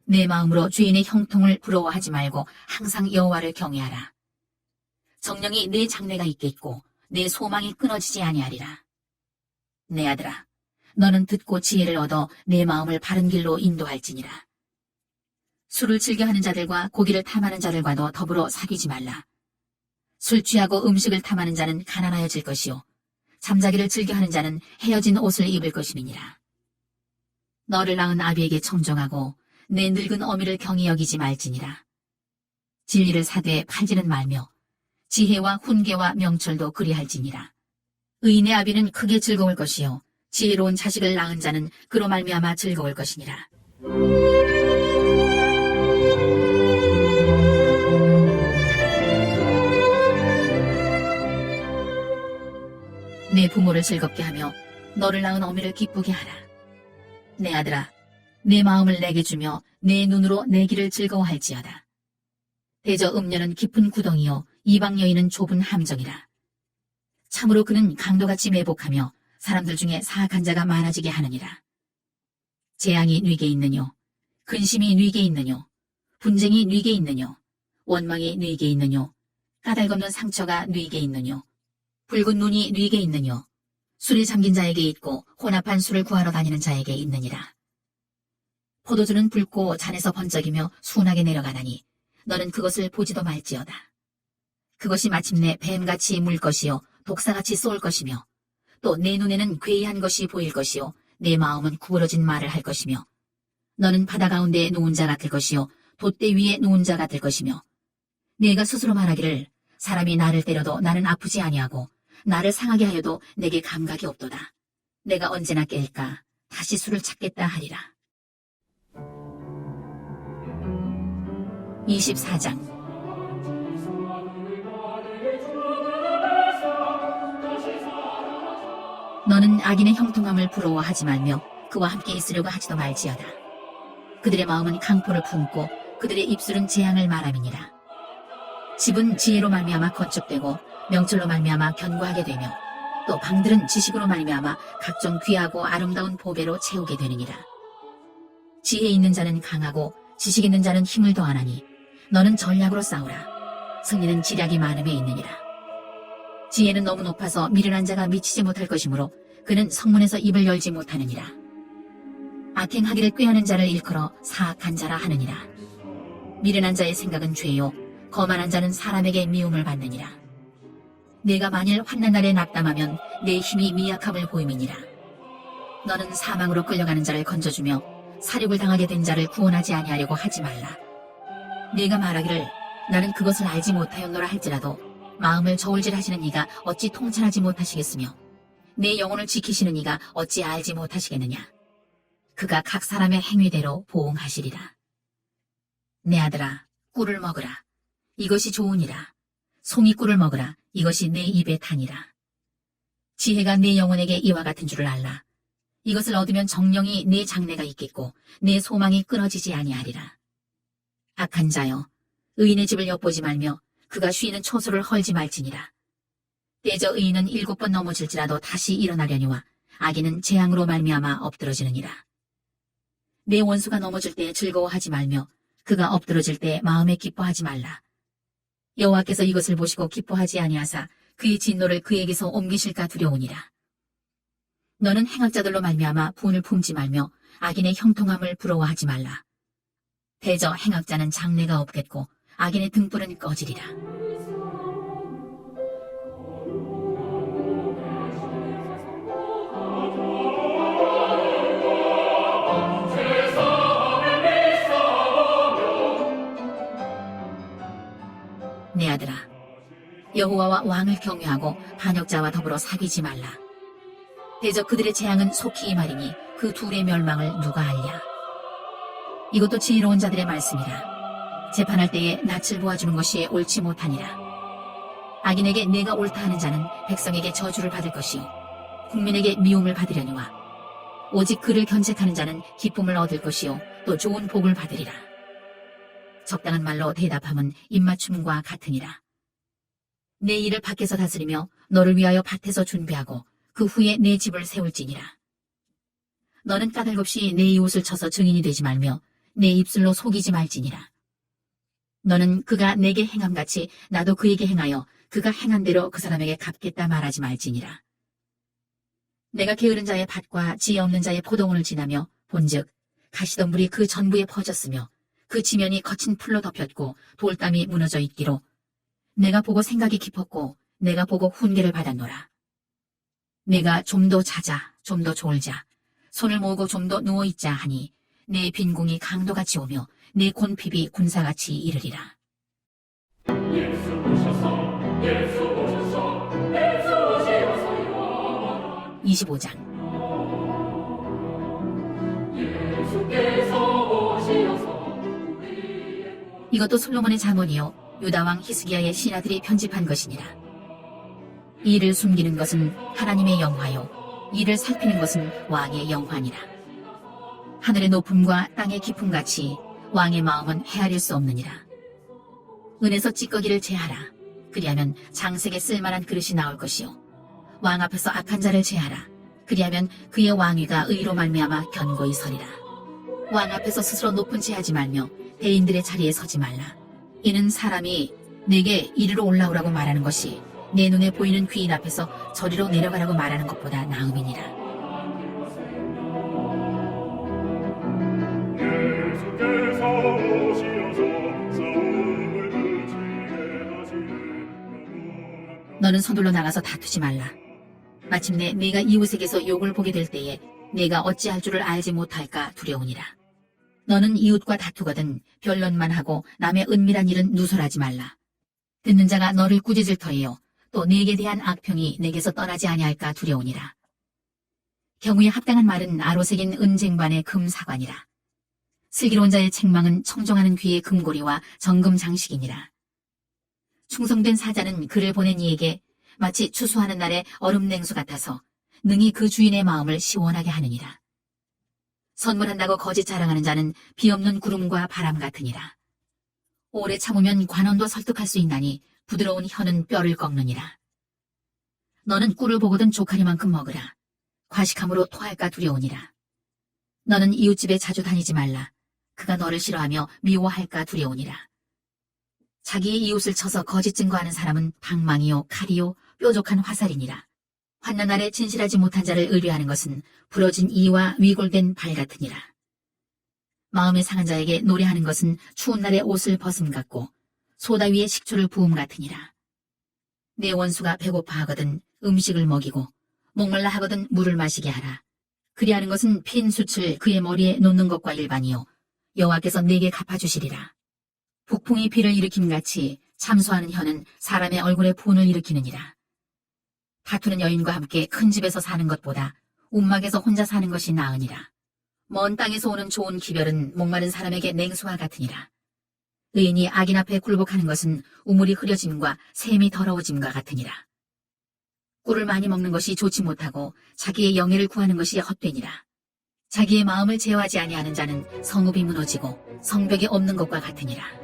내 마음으로 주인의 형통을 부러워하지 말고 항상 여호와를 경외하라. 정령이 내 장래가 있겠고 내 소망이 끊어지지 아니하리라. 내 아들아, 너는 듣고 지혜를 얻어 내 마음을 바른 길로 인도할지니라. 술을 즐겨하는 자들과 고기를 탐하는 자들과도 더불어 사귀지 말라. 술 취하고 음식을 탐하는 자는 가난하여질 것이요 잠자기를 즐겨하는 자는 헤어진 옷을 입을 것임이니라. 너를 낳은 아비에게 청종하고 내 늙은 어미를 경히 여기지 말지니라. 진리를 사되 팔지는 말며 지혜와 훈계와 명철도 그리할지니라. 의인의 아비는 크게 즐거울 것이요 지혜로운 자식을 낳은 자는 그로 말미암아 즐거울 것이니라. 내 부모를 즐겁게 하며 너를 낳은 어미를 기쁘게 하라. 내 아들아, 내 마음을 내게 주며 내 눈으로 내 길을 즐거워할지어다. 대저 음녀는 깊은 구덩이요 이방 여인은 좁은 함정이라. 참으로 그는 강도같이 매복하며 사람들 중에 사악한 자가 많아지게 하느니라. 재앙이 뉘게 있느뇨, 근심이 뉘게 있느뇨, 분쟁이 뉘게 있느뇨, 원망이 뉘게 있느뇨, 까닭없는 상처가 뉘게 있느뇨, 붉은 눈이 뉘게 있느뇨, 술에 잠긴 자에게 있고 혼합한 술을 구하러 다니는 자에게 있느니라. 포도주는 붉고 잔에서 번쩍이며 순하게 내려가나니 너는 그것을 보지도 말지어다. 그것이 마침내 뱀같이 물 것이요 독사같이 쏠 것이며 또 내 눈에는 괴이한 것이 보일 것이요 내 마음은 구부러진 말을 할 것이며 너는 바다 가운데 누운 자 같을 것이요 돛대 위에 누운 자 같을 것이며 내가 스스로 말하기를 사람이 나를 때려도 나는 아프지 아니하고 나를 상하게 하여도 내게 감각이 없도다. 내가 언제나 깰까 다시 술을 찾겠다 하리라. 24장. 너는 악인의 형통함을 부러워하지 말며 그와 함께 있으려고 하지도 말지어다. 그들의 마음은 강포를 품고 그들의 입술은 재앙을 말함이니라. 집은 지혜로 말미암아 건축되고 명철로 말미암아 견고하게 되며 또 방들은 지식으로 말미암아 각종 귀하고 아름다운 보배로 채우게 되느니라. 지혜 있는 자는 강하고 지식 있는 자는 힘을 더하나니 너는 전략으로 싸우라. 승리는 지략이 많음에 있느니라. 지혜는 너무 높아서 미련한 자가 미치지 못할 것이므로 그는 성문에서 입을 열지 못하느니라. 아탱하기를 꾀하는 자를 일컬어 사악한 자라 하느니라. 미련한 자의 생각은 죄요 거만한 자는 사람에게 미움을 받느니라. 내가 만일 환난 날에 낙담하면 내 힘이 미약함을 보임이니라. 너는 사망으로 끌려가는 자를 건져주며 사륙을 당하게 된 자를 구원하지 아니하려고 하지 말라. 내가 말하기를 나는 그것을 알지 못하였노라 할지라도 마음을 저울질하시는 이가 어찌 통찰하지 못하시겠으며 내 영혼을 지키시는 이가 어찌 알지 못하시겠느냐. 그가 각 사람의 행위대로 보응하시리라. 내 아들아 꿀을 먹으라. 이것이 좋으니라. 송이꿀을 먹으라. 이것이 내 입에 타니라. 지혜가 내 영혼에게 이와 같은 줄을 알라. 이것을 얻으면 정령이 내 장래가 있겠고 내 소망이 끊어지지 아니하리라. 악한 자여 의인의 집을 엿보지 말며 그가 쉬는 초소를 헐지 말지니라. 때저 의인은 7번 넘어질지라도 다시 일어나려니와 악인은 재앙으로 말미암아 엎드러지느니라. 내 원수가 넘어질 때 즐거워하지 말며 그가 엎드러질 때 마음에 기뻐하지 말라. 여호와께서 이것을 보시고 기뻐하지 아니하사 그의 진노를 그에게서 옮기실까 두려우니라. 너는 행악자들로 말미암아 분을 품지 말며 악인의 형통함을 부러워하지 말라. 대저 행악자는 장래가 없겠고 악인의 등불은 꺼지리라. 내 아들아, 여호와와 왕을 경외하고 반역자와 더불어 사귀지 말라. 대저 그들의 재앙은 속히 임하리니 그 둘의 멸망을 누가 알랴. 이것도 지혜로운 자들의 말씀이라. 재판할 때에 낯을 보아주는 것이 옳지 못하니라. 악인에게 내가 옳다 하는 자는 백성에게 저주를 받을 것이요 국민에게 미움을 받으려니와 오직 그를 견책하는 자는 기쁨을 얻을 것이요 또 좋은 복을 받으리라. 적당한 말로 대답함은 입맞춤과 같으니라. 내 일을 밖에서 다스리며 너를 위하여 밭에서 준비하고 그 후에 내 집을 세울지니라. 너는 까닭 없이 내 이웃을 쳐서 증인이 되지 말며 내 입술로 속이지 말지니라. 너는 그가 내게 행함같이 나도 그에게 행하여 그가 행한 대로 그 사람에게 갚겠다 말하지 말지니라. 내가 게으른 자의 밭과 지혜 없는 자의 포도원을 지나며 본즉 가시덤불이 그 전부에 퍼졌으며 그 지면이 거친 풀로 덮였고 돌담이 무너져 있기로 내가 보고 생각이 깊었고 내가 보고 훈계를 받았노라. 내가 좀 더 자자 좀 더 졸자 손을 모으고 좀 더 누워있자 하니 내 빈궁이 강도같이 오며 내 곤핍이 군사같이 이르리라. 예수 오셔서 예수 오셔서 예수 오시어서요. 25장. 예수께서 오시어서 이것도 솔로몬의 잠언이요 유다왕 히스기야의 신하들이 편집한 것이니라. 이를 숨기는 것은 하나님의 영화요 이를 살피는 것은 왕의 영화니라. 하늘의 높음과 땅의 깊음같이 왕의 마음은 헤아릴 수 없느니라. 은에서 찌꺼기를 제하라. 그리하면 장색에 쓸만한 그릇이 나올 것이요 왕 앞에서 악한 자를 제하라. 그리하면 그의 왕위가 의로 말미암아 견고히 서리라. 왕 앞에서 스스로 높은 체하지 말며 대인들의 자리에 서지 말라. 이는 사람이 내게 이리로 올라오라고 말하는 것이 내 눈에 보이는 귀인 앞에서 저리로 내려가라고 말하는 것보다 나음이니라. 예수께서 오시어서 싸움을 그치게 하시네. 너는 서둘러 나가서 다투지 말라. 마침내 네가 이웃에게서 욕을 보게 될 때에 네가 어찌할 줄을 알지 못할까 두려우니라. 너는 이웃과 다투거든 변론만 하고 남의 은밀한 일은 누설하지 말라. 듣는 자가 너를 꾸짖을 터이요 또 네게 대한 악평이 내게서 떠나지 아니할까 두려우니라. 경우에 합당한 말은 아로새긴 은쟁반의 금사관이라. 슬기로운 자의 책망은 청정하는 귀의 금고리와 정금 장식이니라. 충성된 사자는 그를 보낸 이에게 마치 추수하는 날의 얼음 냉수 같아서 능히 그 주인의 마음을 시원하게 하느니라. 선물한다고 거짓 자랑하는 자는 비없는 구름과 바람 같으니라. 오래 참으면 관원도 설득할 수 있나니 부드러운 혀는 뼈를 꺾느니라. 너는 꿀을 보거든 조카리만큼 먹으라. 과식함으로 토할까 두려우니라. 너는 이웃집에 자주 다니지 말라. 그가 너를 싫어하며 미워할까 두려우니라. 자기의 이웃을 쳐서 거짓 증거하는 사람은 방망이요 칼이요 뾰족한 화살이니라. 환난 날에 진실하지 못한 자를 의뢰하는 것은 부러진 이와 위골된 발 같으니라. 마음이 상한 자에게 노래하는 것은 추운 날에 옷을 벗음 같고 소다 위에 식초를 부음 같으니라. 내 원수가 배고파하거든 음식을 먹이고 목말라 하거든 물을 마시게 하라. 그리하는 것은 핀 숯을 그의 머리에 놓는 것과 일반이요 여호와께서 네게 갚아주시리라. 북풍이 비를 일으킴같이 참소하는 혀는 사람의 얼굴에 분을 일으키느니라. 다투는 여인과 함께 큰 집에서 사는 것보다 움막에서 혼자 사는 것이 나으니라. 먼 땅에서 오는 좋은 기별은 목마른 사람에게 냉수와 같으니라. 의인이 악인 앞에 굴복하는 것은 우물이 흐려짐과 샘이 더러워짐과 같으니라. 꿀을 많이 먹는 것이 좋지 못하고 자기의 영예를 구하는 것이 헛되니라. 자기의 마음을 제어하지 아니하는 자는 성읍이 무너지고 성벽이 없는 것과 같으니라.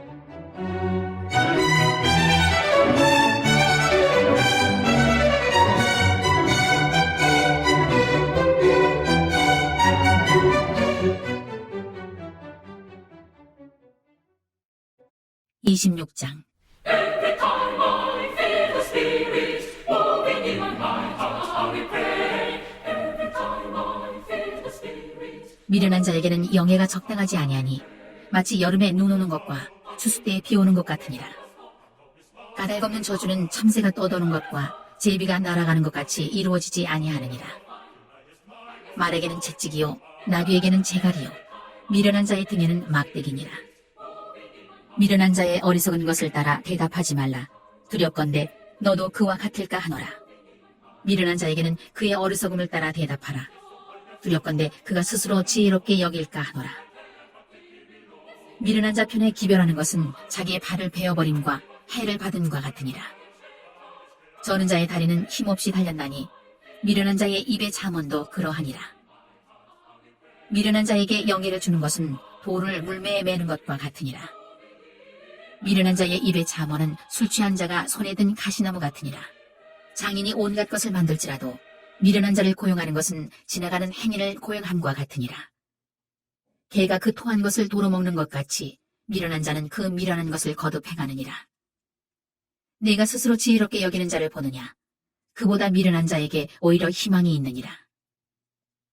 (26장) Every time I feel the Spirit moving in my mind, how we pray. Every time I feel the Spirit. 미련한 자에게는 영예가 적당하지 아니하니 마치 여름에 눈 오는 것과 추수 때에 비 오는 것 같으니라. 까닭없는 저주는 참새가 떠도는 것과 제비가 날아가는 것 같이 이루어지지 아니하느니라. 말에게는 채찍이요 나귀에게는 재갈이요 미련한 자의 등에는 막대기니라. 미련한 자의 어리석은 것을 따라 대답하지 말라. 두렵건대 너도 그와 같을까 하노라. 미련한 자에게는 그의 어리석음을 따라 대답하라. 두렵건대 그가 스스로 지혜롭게 여길까 하노라. 미련한 자 편에 기별하는 것은 자기의 발을 베어버림과 해를 받음과 같으니라. 저는 자의 다리는 힘없이 달렸나니 미련한 자의 입의 잠언도 그러하니라. 미련한 자에게 영예를 주는 것은 돌을 물매에 매는 것과 같으니라. 미련한 자의 입의 잠언은 술 취한 자가 손에 든 가시나무 같으니라. 장인이 온갖 것을 만들지라도 미련한 자를 고용하는 것은 지나가는 행인을 고용함과 같으니라. 개가 그 토한 것을 도로 먹는 것 같이 미련한 자는 그 미련한 것을 거듭 행하느니라. 내가 스스로 지혜롭게 여기는 자를 보느냐? 그보다 미련한 자에게 오히려 희망이 있느니라.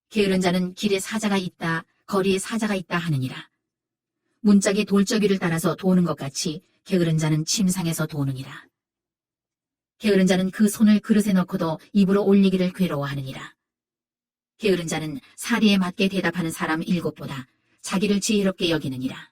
게으른 자는 길에 사자가 있다, 거리에 사자가 있다 하느니라. 문짝이 돌저귀를 따라서 도는 것 같이 게으른 자는 침상에서 도느니라. 게으른 자는 그 손을 그릇에 넣고도 입으로 올리기를 괴로워하느니라. 게으른 자는 사리에 맞게 대답하는 사람 7보다 자기를 지혜롭게 여기느니라.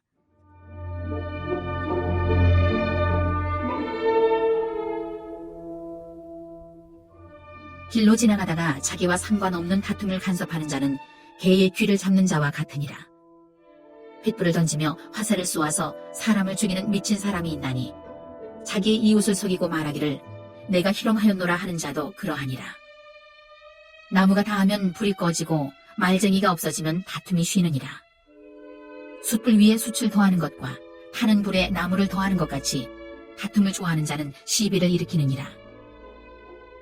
길로 지나가다가 자기와 상관없는 다툼을 간섭하는 자는 개의 귀를 잡는 자와 같으니라. 횃불을 던지며 화살을 쏘아서 사람을 죽이는 미친 사람이 있나니 자기의 이웃을 속이고 말하기를 내가 희롱하였노라 하는 자도 그러하니라. 나무가 다하면 불이 꺼지고 말쟁이가 없어지면 다툼이 쉬느니라. 숯불 위에 숯을 더하는 것과 타는 불에 나무를 더하는 것 같이 다툼을 좋아하는 자는 시비를 일으키느니라.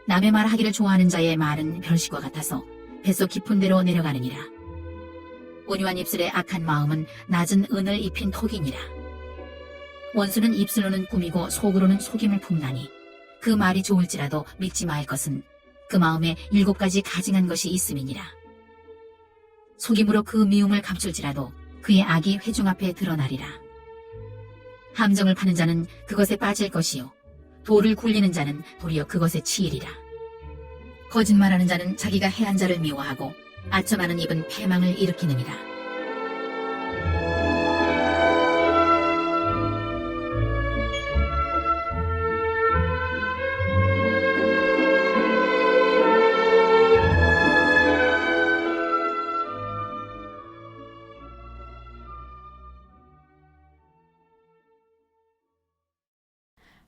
남의 말하기를 좋아하는 자의 말은 별식과 같아서 뱃속 깊은 데로 내려가느니라. 온유한 입술의 악한 마음은 낮은 은을 입힌 톡이니라. 원수는 입술로는 꾸미고 속으로는 속임을 품나니 그 말이 좋을지라도 믿지 말 것은 그 마음에 7가지 가증한 것이 있음이니라. 속임으로 그 미움을 감출지라도 그의 악이 회중 앞에 드러나리라. 함정을 파는 자는 그것에 빠질 것이요 돌을 굴리는 자는 도리어 그것에 치이리라. 거짓말하는 자는 자기가 해한 자를 미워하고 아첨하는 입은 패망을 일으키느니라.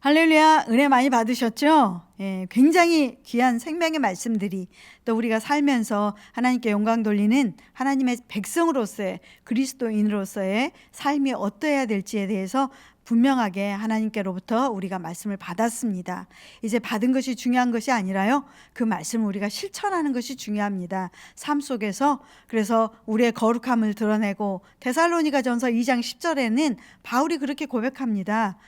할렐루야, 은혜 많이 받으셨죠? 예, 굉장히 귀한 생명의 말씀들이 또 우리가 살면서 하나님께 영광 돌리는 하나님의 백성으로서의 그리스도인으로서의 삶이 어떠해야 될지에 대해서 분명하게 하나님께로부터 우리가 말씀을 받았습니다. 이제 받은 것이 중요한 것이 아니라요, 그 말씀을 우리가 실천하는 것이 중요합니다. 삶 속에서. 그래서 우리의 거룩함을 드러내고 데살로니가전서 2장 10절에는 바울이 그렇게 고백합니다.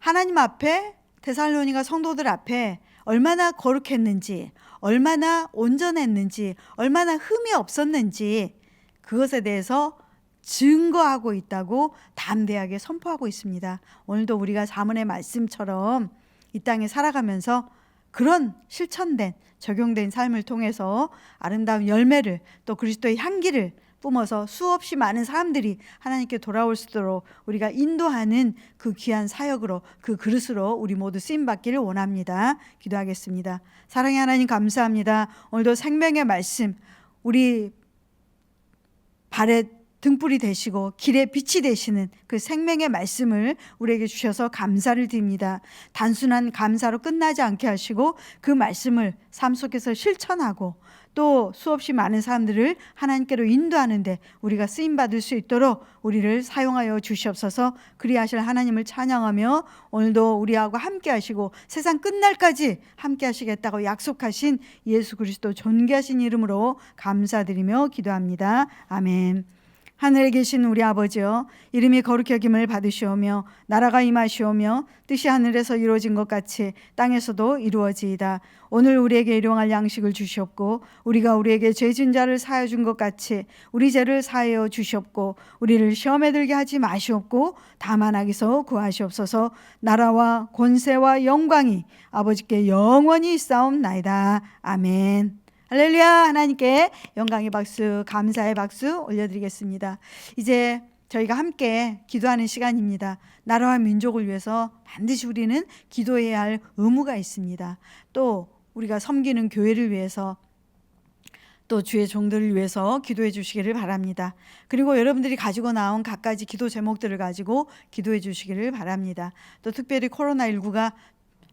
하나님 앞에, 데살로니가 성도들 앞에 얼마나 거룩했는지, 얼마나 온전했는지, 얼마나 흠이 없었는지 그것에 대해서 증거하고 있다고 담대하게 선포하고 있습니다. 오늘도 우리가 자문의 말씀처럼 이 땅에 살아가면서 그런 실천된, 적용된 삶을 통해서 아름다운 열매를, 또 그리스도의 향기를 뿜어서 수없이 많은 사람들이 하나님께 돌아올 수 있도록 우리가 인도하는 그 귀한 사역으로, 그 그릇으로 우리 모두 쓰임받기를 원합니다. 기도하겠습니다. 사랑의 하나님, 감사합니다. 오늘도 생명의 말씀, 우리 발에 등불이 되시고 길에 빛이 되시는 그 생명의 말씀을 우리에게 주셔서 감사를 드립니다. 단순한 감사로 끝나지 않게 하시고 그 말씀을 삶 속에서 실천하고 또 수없이 많은 사람들을 하나님께로 인도하는데 우리가 쓰임받을 수 있도록 우리를 사용하여 주시옵소서. 그리하실 하나님을 찬양하며 오늘도 우리하고 함께 하시고 세상 끝날까지 함께 하시겠다고 약속하신 예수 그리스도 존귀하신 이름으로 감사드리며 기도합니다. 아멘. 하늘에 계신 우리 아버지여, 이름이 거룩히 여김을 받으시오며 나라가 임하시오며 뜻이 하늘에서 이루어진 것 같이 땅에서도 이루어지이다. 오늘 우리에게 일용할 양식을 주시옵고 우리가 우리에게 죄진 자를 사하여 준 것 같이 우리 죄를 사하여 주시옵고 우리를 시험에 들게 하지 마시옵고 다만 악에서 구하시옵소서. 나라와 권세와 영광이 아버지께 영원히 있사옵나이다. 아멘. 할렐루야. 하나님께 영광의 박수, 감사의 박수 올려드리겠습니다. 이제 저희가 함께 기도하는 시간입니다. 나라와 민족을 위해서 반드시 우리는 기도해야 할 의무가 있습니다. 또 우리가 섬기는 교회를 위해서, 또 주의 종들을 위해서 기도해 주시기를 바랍니다. 그리고 여러분들이 가지고 나온 갖가지 기도 제목들을 가지고 기도해 주시기를 바랍니다. 또 특별히 코로나19가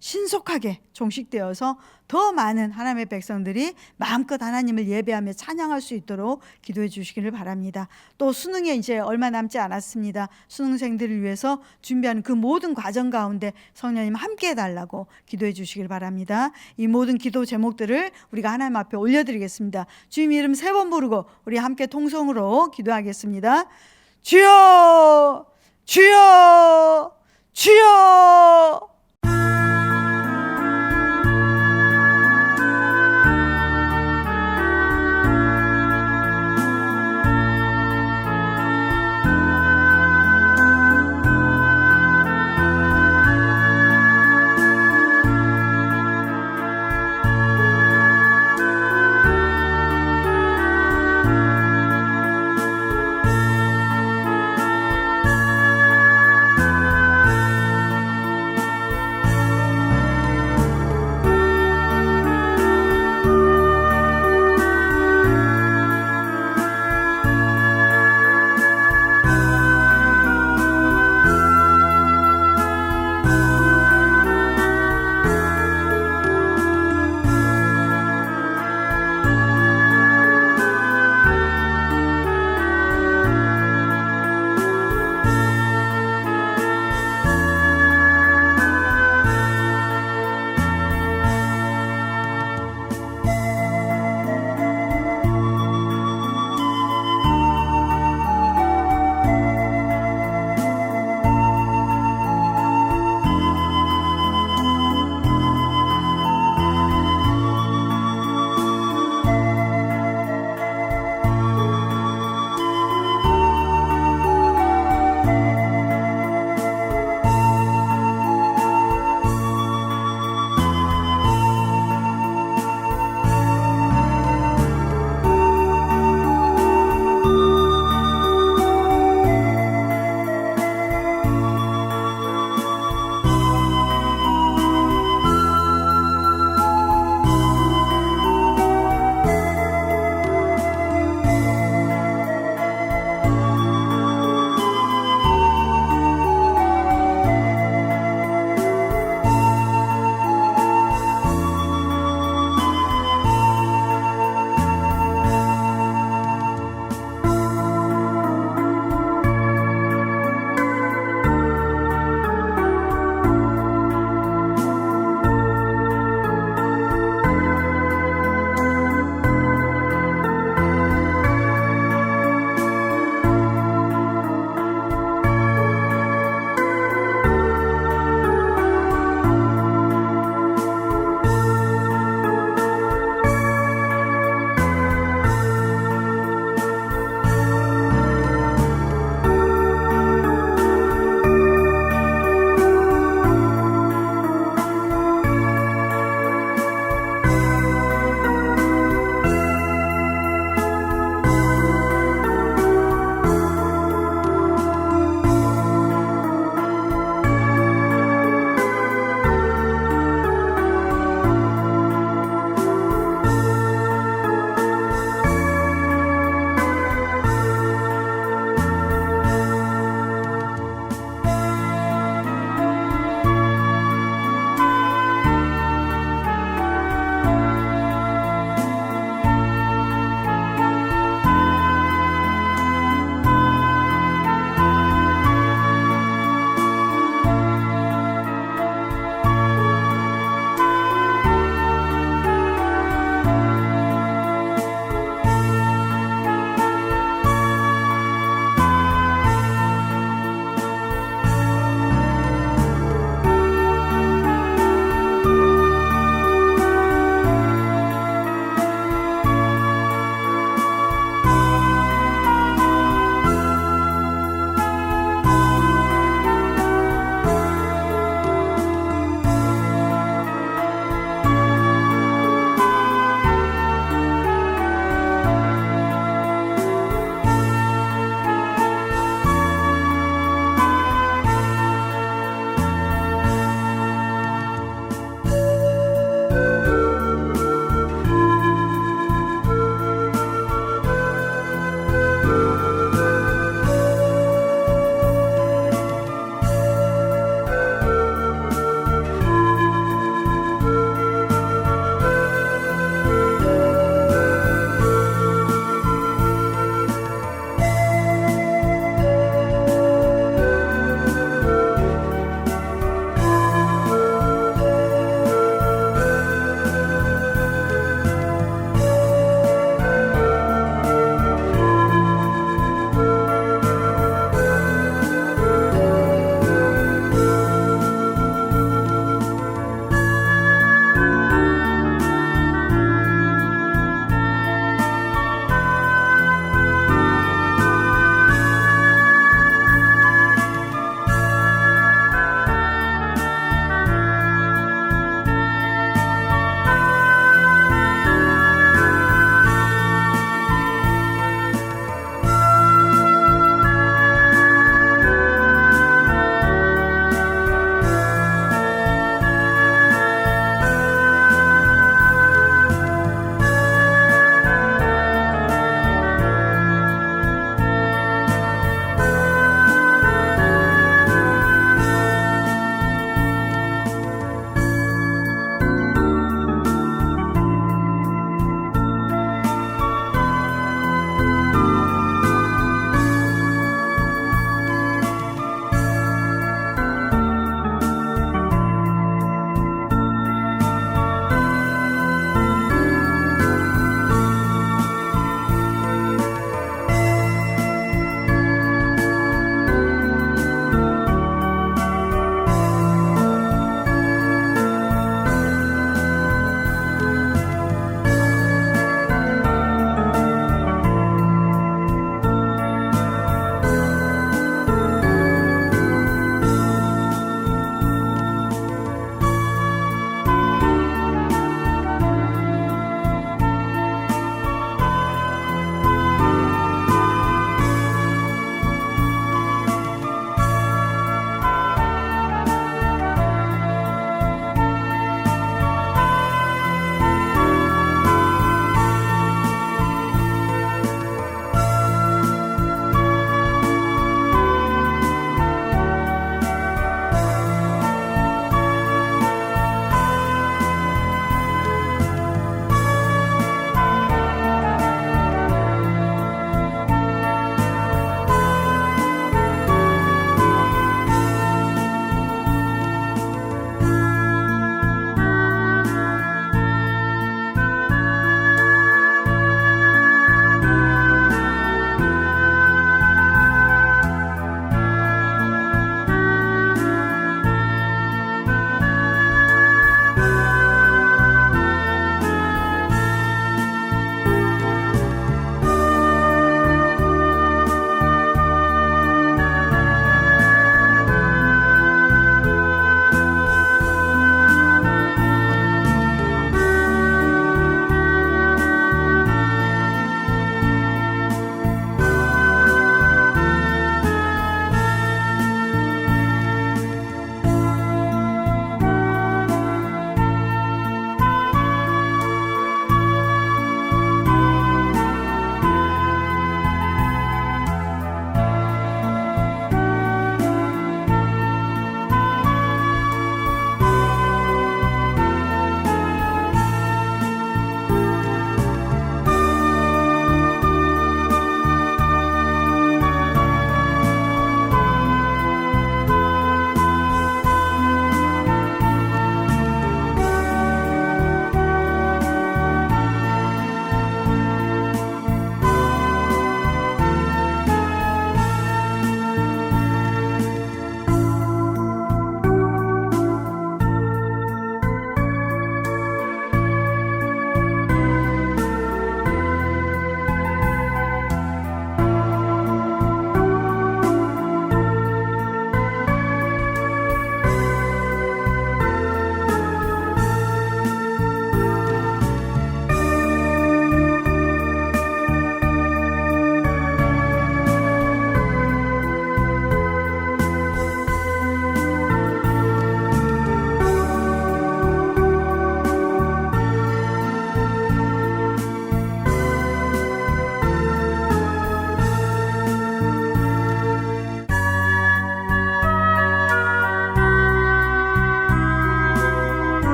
신속하게 종식되어서 더 많은 하나님의 백성들이 마음껏 하나님을 예배하며 찬양할 수 있도록 기도해 주시기를 바랍니다. 또 수능에 이제 얼마 남지 않았습니다. 수능생들을 위해서 준비하는 그 모든 과정 가운데 성령님 함께 해달라고 기도해 주시길 바랍니다. 이 모든 기도 제목들을 우리가 하나님 앞에 올려드리겠습니다. 주님 이름 3번 부르고 우리 함께 통성으로 기도하겠습니다. 주여, 주여, 주여.